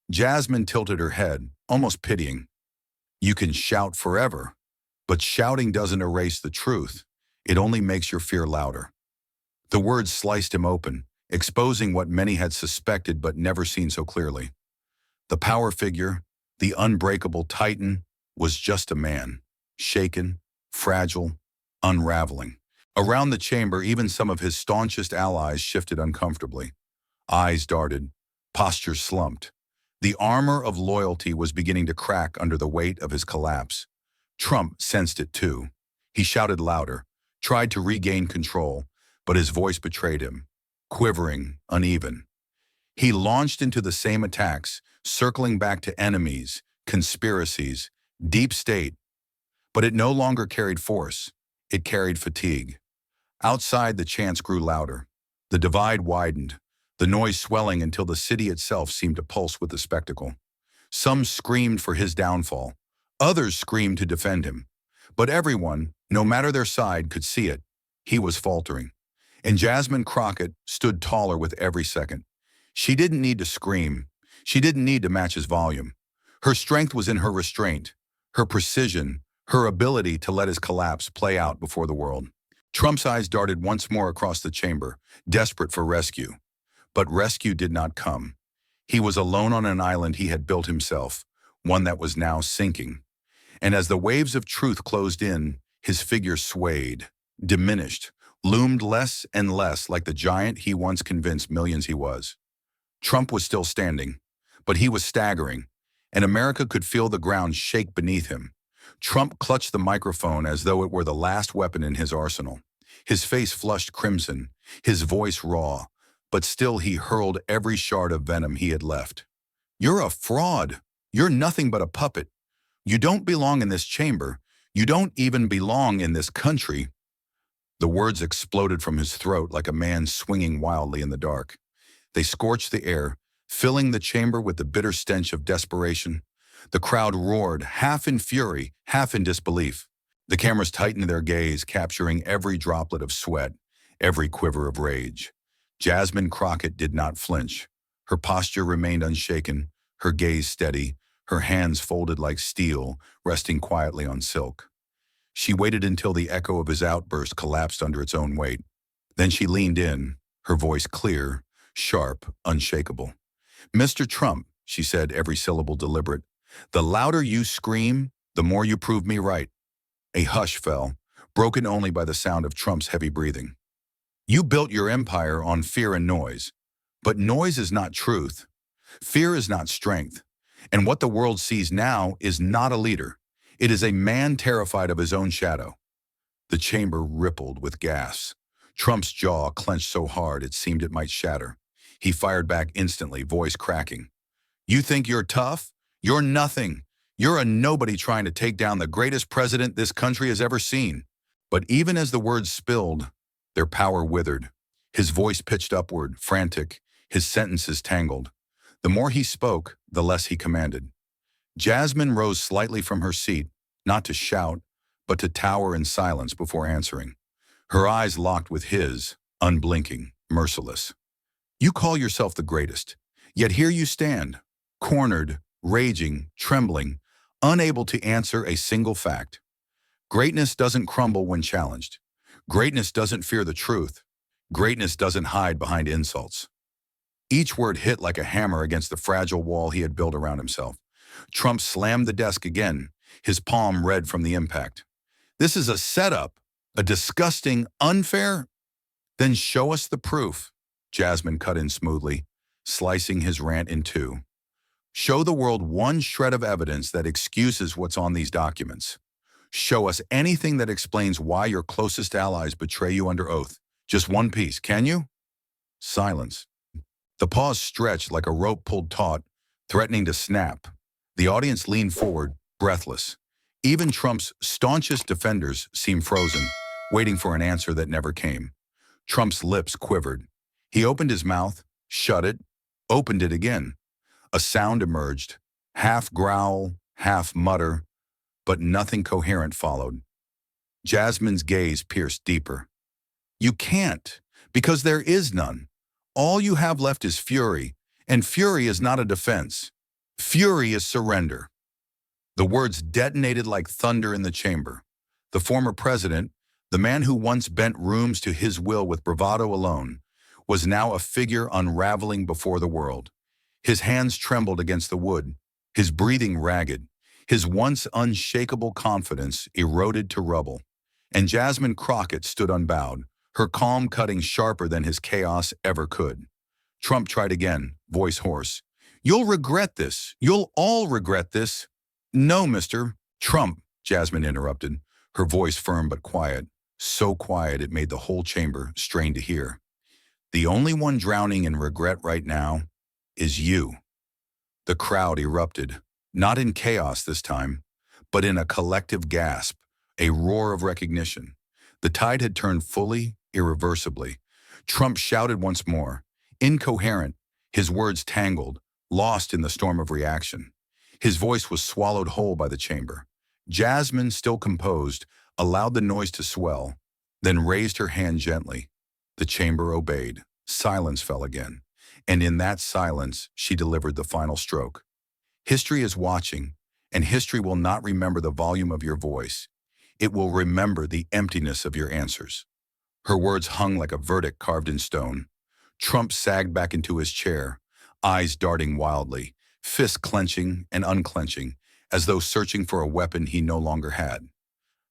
Jasmine tilted her head, almost pitying. "You can shout forever, but shouting doesn't erase the truth. It only makes your fear louder." The words sliced him open, exposing what many had suspected but never seen so clearly. The power figure, the unbreakable titan, was just a man, shaken, fragile, unraveling. Around the chamber, even some of his staunchest allies shifted uncomfortably. Eyes darted, postures slumped. The armor of loyalty was beginning to crack under the weight of his collapse. Trump sensed it too. He shouted louder, tried to regain control, but his voice betrayed him, quivering, uneven. He launched into the same attacks, circling back to enemies, conspiracies, deep state. But it no longer carried force. It carried fatigue. Outside, the chants grew louder. The divide widened, the noise swelling until the city itself seemed to pulse with the spectacle. Some screamed for his downfall. Others screamed to defend him. But everyone, no matter their side, could see it. He was faltering. And Jasmine Crockett stood taller with every second. She didn't need to scream. She didn't need to match his volume. Her strength was in her restraint, her precision, her ability to let his collapse play out before the world. Trump's eyes darted once more across the chamber, desperate for rescue. But rescue did not come. He was alone on an island he had built himself, one that was now sinking. And as the waves of truth closed in, his figure swayed, diminished, loomed less and less like the giant he once convinced millions he was. Trump was still standing, but he was staggering, and America could feel the ground shake beneath him. Trump clutched the microphone as though it were the last weapon in his arsenal. His face flushed crimson, his voice raw, but still he hurled every shard of venom he had left. "You're a fraud. You're nothing but a puppet. You don't belong in this chamber. You don't even belong in this country." The words exploded from his throat like a man swinging wildly in the dark. They scorched the air, filling the chamber with the bitter stench of desperation. The crowd roared, half in fury, half in disbelief. The cameras tightened their gaze, capturing every droplet of sweat, every quiver of rage. Jasmine Crockett did not flinch. Her posture remained unshaken, her gaze steady, her hands folded like steel, resting quietly on silk. She waited until the echo of his outburst collapsed under its own weight. Then she leaned in, her voice clear, sharp, unshakable. "Mr. Trump," she said, every syllable deliberate, "the louder you scream, the more you prove me right." A hush fell, broken only by the sound of Trump's heavy breathing. "You built your empire on fear and noise, but noise is not truth. Fear is not strength. And what the world sees now is not a leader. It is a man terrified of his own shadow." The chamber rippled with gasps. Trump's jaw clenched so hard it seemed it might shatter. He fired back instantly, voice cracking. "You think you're tough? You're nothing. You're a nobody trying to take down the greatest president this country has ever seen." But even as the words spilled, their power withered. His voice pitched upward, frantic, his sentences tangled. The more he spoke, the less he commanded. Jasmine rose slightly from her seat, not to shout, but to tower in silence before answering. Her eyes locked with his, unblinking, merciless. You call yourself the greatest, yet here you stand, cornered, raging, trembling, unable to answer a single fact. Greatness doesn't crumble when challenged. Greatness doesn't fear the truth. Greatness doesn't hide behind insults. Each word hit like a hammer against the fragile wall he had built around himself. Trump slammed the desk again, his palm red from the impact. This is a setup, a disgusting, unfair. Then show us the proof, Jasmine cut in smoothly, slicing his rant in two. Show the world one shred of evidence that excuses what's on these documents. Show us anything that explains why your closest allies betray you under oath. Just one piece, can you? Silence. The pause stretched like a rope pulled taut, threatening to snap. The audience leaned forward, breathless. Even Trump's staunchest defenders seemed frozen, waiting for an answer that never came. Trump's lips quivered. He opened his mouth, shut it, opened it again. A sound emerged, half growl, half mutter, but nothing coherent followed. Jasmine's gaze pierced deeper. You can't, because there is none. All you have left is fury, and fury is not a defense. Fury is surrender. The words detonated like thunder in the chamber. The former president, the man who once bent rooms to his will with bravado alone, was now a figure unraveling before the world. His hands trembled against the wood, his breathing ragged, his once unshakable confidence eroded to rubble. And Jasmine Crockett stood unbowed, her calm cutting sharper than his chaos ever could. Trump tried again, voice hoarse. You'll regret this. You'll all regret this. No, Mr. Trump, Jasmine interrupted, her voice firm but quiet, so quiet it made the whole chamber strain to hear. The only one drowning in regret right now is you. The crowd erupted, not in chaos this time, but in a collective gasp, a roar of recognition. The tide had turned fully, irreversibly. Trump shouted once more, incoherent, his words tangled, lost in the storm of reaction. His voice was swallowed whole by the chamber. Jasmine, still composed, allowed the noise to swell, then raised her hand gently. The chamber obeyed. Silence fell again, and in that silence she delivered the final stroke. History is watching, and history will not remember the volume of your voice. It will remember the emptiness of your answers. Her words hung like a verdict carved in stone. Trump sagged back into his chair, eyes darting wildly, fists clenching and unclenching, as though searching for a weapon he no longer had.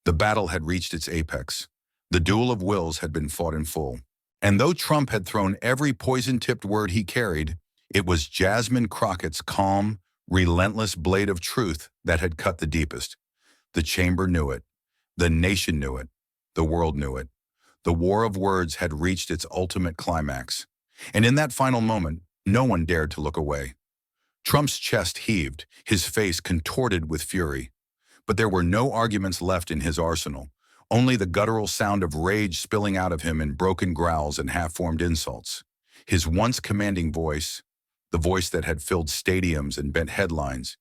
The battle had reached its apex. The duel of wills had been fought in full. And though Trump had thrown every poison-tipped word he carried, it was Jasmine Crockett's calm, relentless blade of truth that had cut the deepest. The chamber knew it. The nation knew it. The world knew it. The war of words had reached its ultimate climax. And in that final moment, no one dared to look away. Trump's chest heaved, his face contorted with fury. But there were no arguments left in his arsenal, only the guttural sound of rage spilling out of him in broken growls and half-formed insults. His once commanding voice, the voice that had filled stadiums and bent headlines,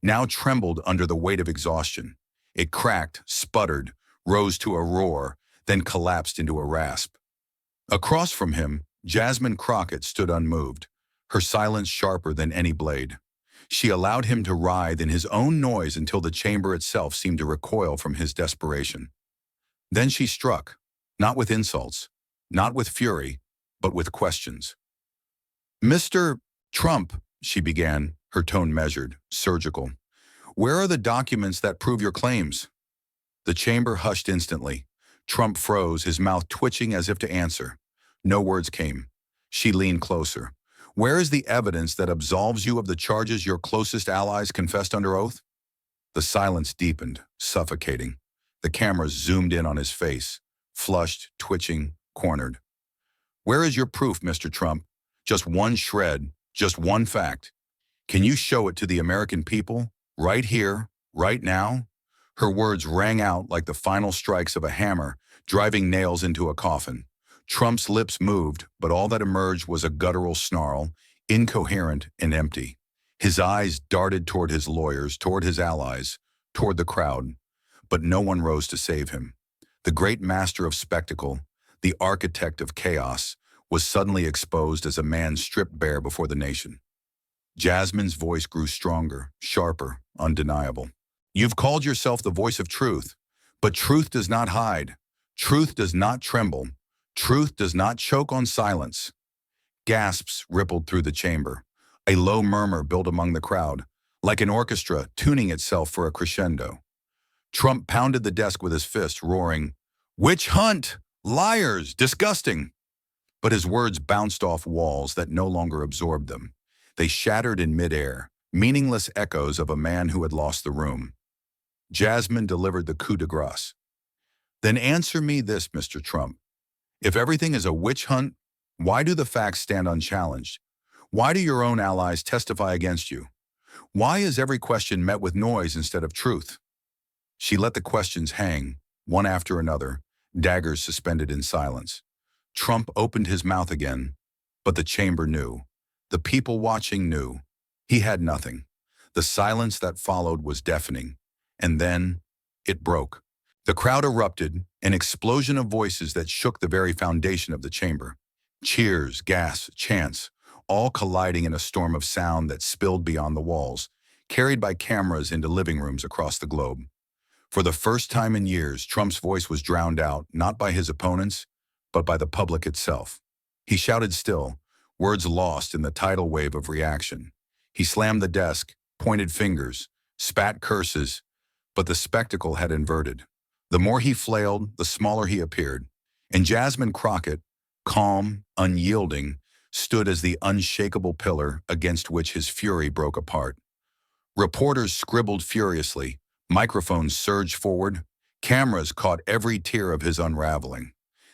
now trembled under the weight of exhaustion. It cracked, sputtered, rose to a roar, then collapsed into a rasp. Across from him, Jasmine Crockett stood unmoved, her silence sharper than any blade. She allowed him to writhe in his own noise until the chamber itself seemed to recoil from his desperation. Then she struck, not with insults, not with fury, but with questions. Mr. Trump, she began, her tone measured, surgical. Where are the documents that prove your claims? The chamber hushed instantly. Trump froze, his mouth twitching as if to answer. No words came. She leaned closer. Where is the evidence that absolves you of the charges your closest allies confessed under oath? The silence deepened, suffocating. The cameras zoomed in on his face, flushed, twitching, cornered. Where is your proof, Mr. Trump? Just one shred, just one fact. Can you show it to the American people, right here, right now? Her words rang out like the final strikes of a hammer, driving nails into a coffin. Trump's lips moved, but all that emerged was a guttural snarl, incoherent and empty. His eyes darted toward his lawyers, toward his allies, toward the crowd, but no one rose to save him. The great master of spectacle, the architect of chaos, was suddenly exposed as a man stripped bare before the nation. Jasmine's voice grew stronger, sharper, undeniable. You've called yourself the voice of truth, but truth does not hide. Truth does not tremble. Truth does not choke on silence. Gasps rippled through the chamber. A low murmur built among the crowd, like an orchestra tuning itself for a crescendo. Trump pounded the desk with his fist, roaring, "Witch hunt! Liars! Disgusting!" But his words bounced off walls that no longer absorbed them. They shattered in midair, meaningless echoes of a man who had lost the room. Jasmine delivered the coup de grace. Then answer me this, Mr. Trump. If everything is a witch hunt, why do the facts stand unchallenged? Why do your own allies testify against you? Why is every question met with noise instead of truth? She let the questions hang, one after another, daggers suspended in silence. Trump opened his mouth again, but the chamber knew. The people watching knew. He had nothing. The silence that followed was deafening. And then, it broke. The crowd erupted, an explosion of voices that shook the very foundation of the chamber. Cheers, gasps, chants, all colliding in a storm of sound that spilled beyond the walls, carried by cameras into living rooms across the globe. For the first time in years, Trump's voice was drowned out, not by his opponents, but by the public itself. He shouted still, words lost in the tidal wave of reaction. He slammed the desk, pointed fingers, spat curses, but the spectacle had inverted. The more he flailed, the smaller he appeared, and Jasmine Crockett, calm, unyielding, stood as the unshakable pillar against which his fury broke apart. Reporters scribbled furiously, microphones surged forward, cameras caught every tear of his unraveling.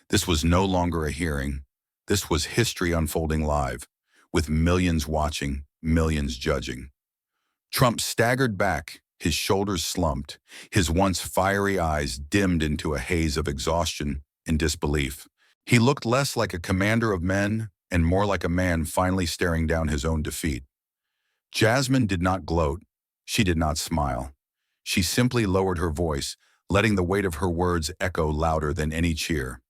This was no longer a hearing. This was history unfolding live, with millions watching, millions judging. Trump staggered back, his shoulders slumped, his once fiery eyes dimmed into a haze of exhaustion and disbelief. He looked less like a commander of men and more like a man finally staring down his own defeat. Jasmine did not gloat. She did not smile. She simply lowered her voice, letting the weight of her words echo louder than any cheer.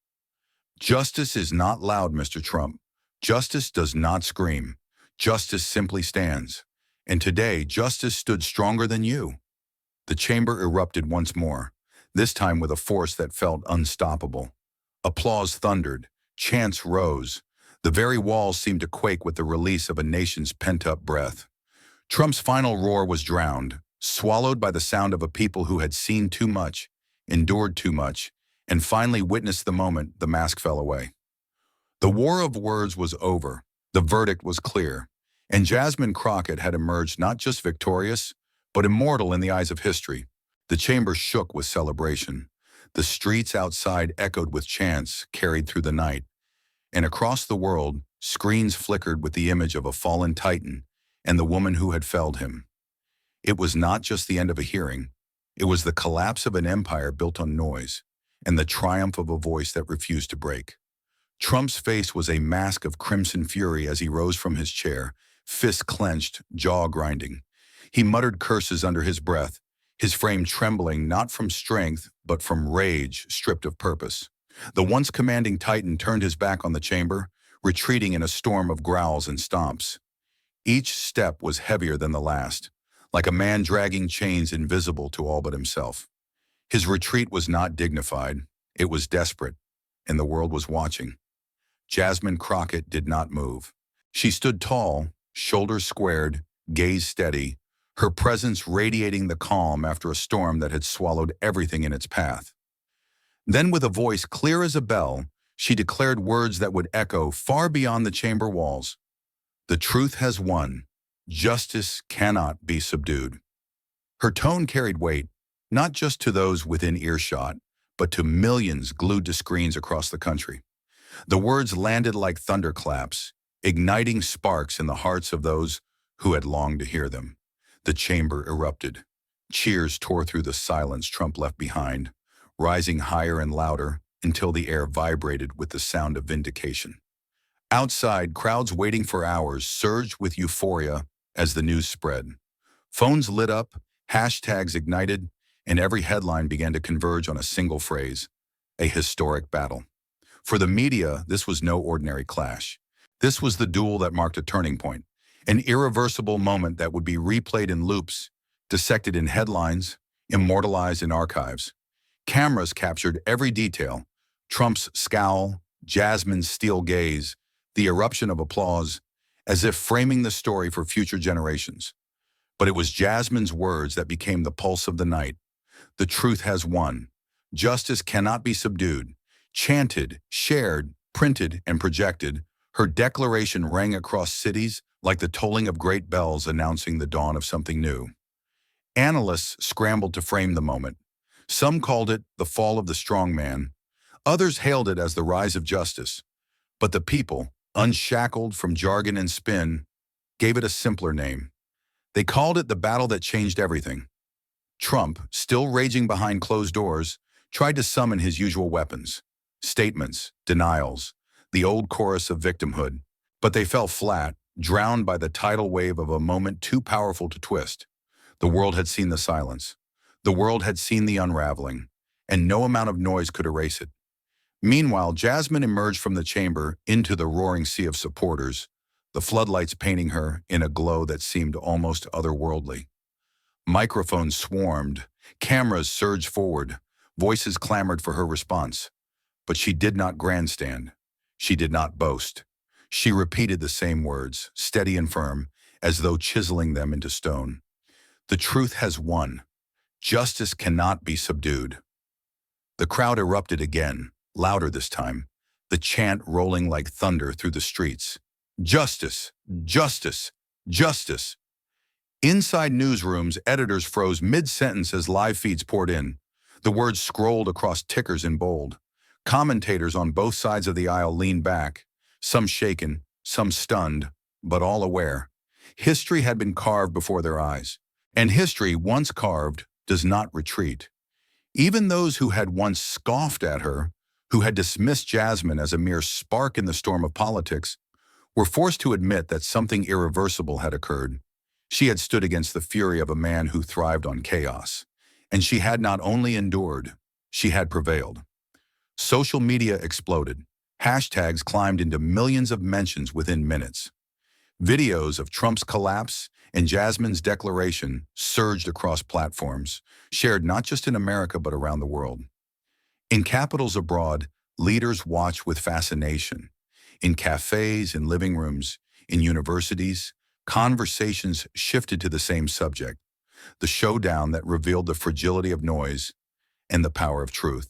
Justice is not loud, Mr. Trump. Justice does not scream. Justice simply stands. And today, justice stood stronger than you. The chamber erupted once more, this time with a force that felt unstoppable. Applause thundered. Chants rose. The very walls seemed to quake with the release of a nation's pent-up breath. Trump's final roar was drowned, swallowed by the sound of a people who had seen too much, endured too much, and finally witnessed the moment the mask fell away. The war of words was over. The verdict was clear. And Jasmine Crockett had emerged not just victorious, but immortal in the eyes of history. The chamber shook with celebration. The streets outside echoed with chants carried through the night. And across the world, screens flickered with the image of a fallen titan and the woman who had felled him. It was not just the end of a hearing. It was the collapse of an empire built on noise and the triumph of a voice that refused to break. Trump's face was a mask of crimson fury as he rose from his chair, fists clenched, jaw grinding. He muttered curses under his breath, his frame trembling not from strength, but from rage stripped of purpose. The once commanding titan turned his back on the chamber, retreating in a storm of growls and stomps. Each step was heavier than the last, like a man dragging chains invisible to all but himself. His retreat was not dignified, it was desperate, and the world was watching. Jasmine Crockett did not move. She stood tall, shoulders squared, gaze steady, her presence radiating the calm after a storm that had swallowed everything in its path. Then with a voice clear as a bell, she declared words that would echo far beyond the chamber walls. The truth has won. Justice cannot be subdued. Her tone carried weight, not just to those within earshot, but to millions glued to screens across the country. The words landed like thunderclaps, igniting sparks in the hearts of those who had longed to hear them. The chamber erupted. Cheers tore through the silence Trump left behind, rising higher and louder until the air vibrated with the sound of vindication. Outside, crowds waiting for hours surged with euphoria as the news spread. Phones lit up, hashtags ignited, and every headline began to converge on a single phrase: a historic battle. For the media, this was no ordinary clash. This was the duel that marked a turning point, an irreversible moment that would be replayed in loops, dissected in headlines, immortalized in archives. Cameras captured every detail: Trump's scowl, Jasmine's steel gaze, the eruption of applause, as if framing the story for future generations. But it was Jasmine's words that became the pulse of the night. The truth has won. Justice cannot be subdued. Chanted, shared, printed, and projected, her declaration rang across cities like the tolling of great bells announcing the dawn of something new. Analysts scrambled to frame the moment. Some called it the fall of the strong man. Others hailed it as the rise of justice. But the people, unshackled from jargon and spin, gave it a simpler name. They called it the battle that changed everything. Trump, still raging behind closed doors, tried to summon his usual weapons: statements, denials, the old chorus of victimhood. But they fell flat, drowned by the tidal wave of a moment too powerful to twist. The world had seen the silence. The world had seen the unraveling, and no amount of noise could erase it. Meanwhile, Jasmine emerged from the chamber into the roaring sea of supporters, the floodlights painting her in a glow that seemed almost otherworldly. Microphones swarmed, cameras surged forward, voices clamored for her response. But she did not grandstand. She did not boast. She repeated the same words, steady and firm, as though chiseling them into stone. The truth has won. Justice cannot be subdued. The crowd erupted again, louder this time, the chant rolling like thunder through the streets. Justice! Justice! Justice! Inside newsrooms, editors froze mid-sentence as live feeds poured in. The words scrolled across tickers in bold. Commentators on both sides of the aisle leaned back, some shaken, some stunned, but all aware. History had been carved before their eyes, and history, once carved, does not retreat. Even those who had once scoffed at her, who had dismissed Jasmine as a mere spark in the storm of politics, were forced to admit that something irreversible had occurred. She had stood against the fury of a man who thrived on chaos, and she had not only endured, she had prevailed. Social media exploded. Hashtags climbed into millions of mentions within minutes. Videos of Trump's collapse and Jasmine's declaration surged across platforms, shared not just in America but around the world. In capitals abroad, leaders watched with fascination. In cafes, in living rooms, in universities, conversations shifted to the same subject: the showdown that revealed the fragility of noise and the power of truth.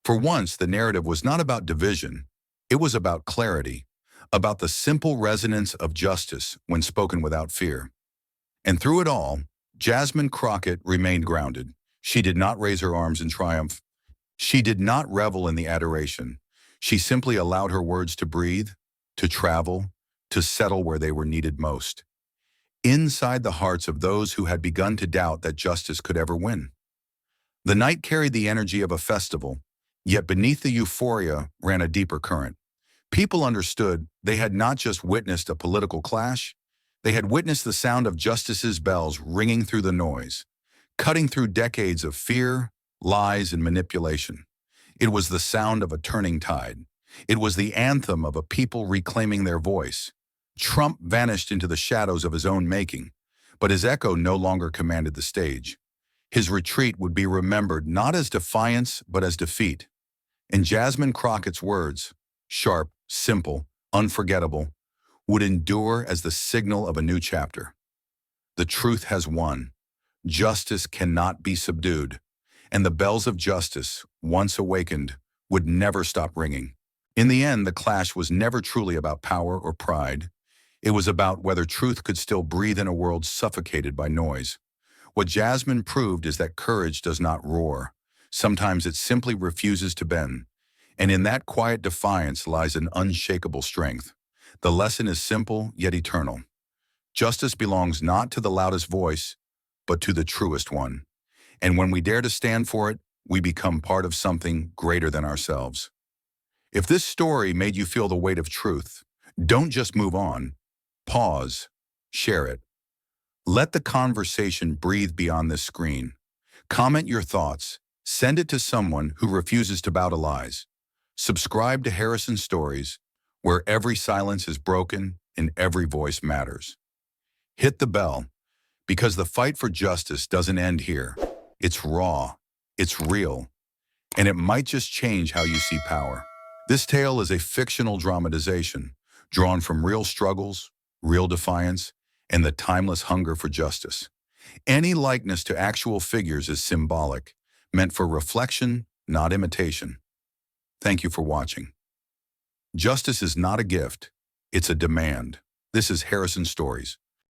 For once, the narrative was not about division. It was about clarity, about the simple resonance of justice when spoken without fear. And through it all, Jasmine Crockett remained grounded. She did not raise her arms in triumph. She did not revel in the adoration. She simply allowed her words to breathe, to travel, to settle where they were needed most, inside the hearts of those who had begun to doubt that justice could ever win. The night carried the energy of a festival, yet beneath the euphoria ran a deeper current. People understood they had not just witnessed a political clash, they had witnessed the sound of justice's bells ringing through the noise, cutting through decades of fear, lies, and manipulation. It was the sound of a turning tide. It was the anthem of a people reclaiming their voice. Trump vanished into the shadows of his own making, but his echo no longer commanded the stage. His retreat would be remembered not as defiance but as defeat. And Jasmine Crockett's words, sharp, simple, unforgettable, would endure as the signal of a new chapter. The truth has won. Justice cannot be subdued, and the bells of justice, once awakened, would never stop ringing. In the end, the clash was never truly about power or pride. It was about whether truth could still breathe in a world suffocated by noise. What Jasmine proved is that courage does not roar. Sometimes it simply refuses to bend. And in that quiet defiance lies an unshakable strength. The lesson is simple yet eternal. Justice belongs not to the loudest voice, but to the truest one. And when we dare to stand for it, we become part of something greater than ourselves. If this story made you feel the weight of truth, don't just move on. Pause. Share it. Let the conversation breathe beyond this screen. Comment your thoughts. Send it to someone who refuses to bow to lies. Subscribe to Harrison Stories, where every silence is broken and every voice matters. Hit the bell, because the fight for justice doesn't end here. It's raw, it's real, and it might just change how you see power. This tale is a fictional dramatization, drawn from real struggles, real defiance, and the timeless hunger for justice. Any likeness to actual figures is symbolic, meant for reflection, not imitation. Thank you for watching. Justice is not a gift, it's a demand. This is Harrison Stories.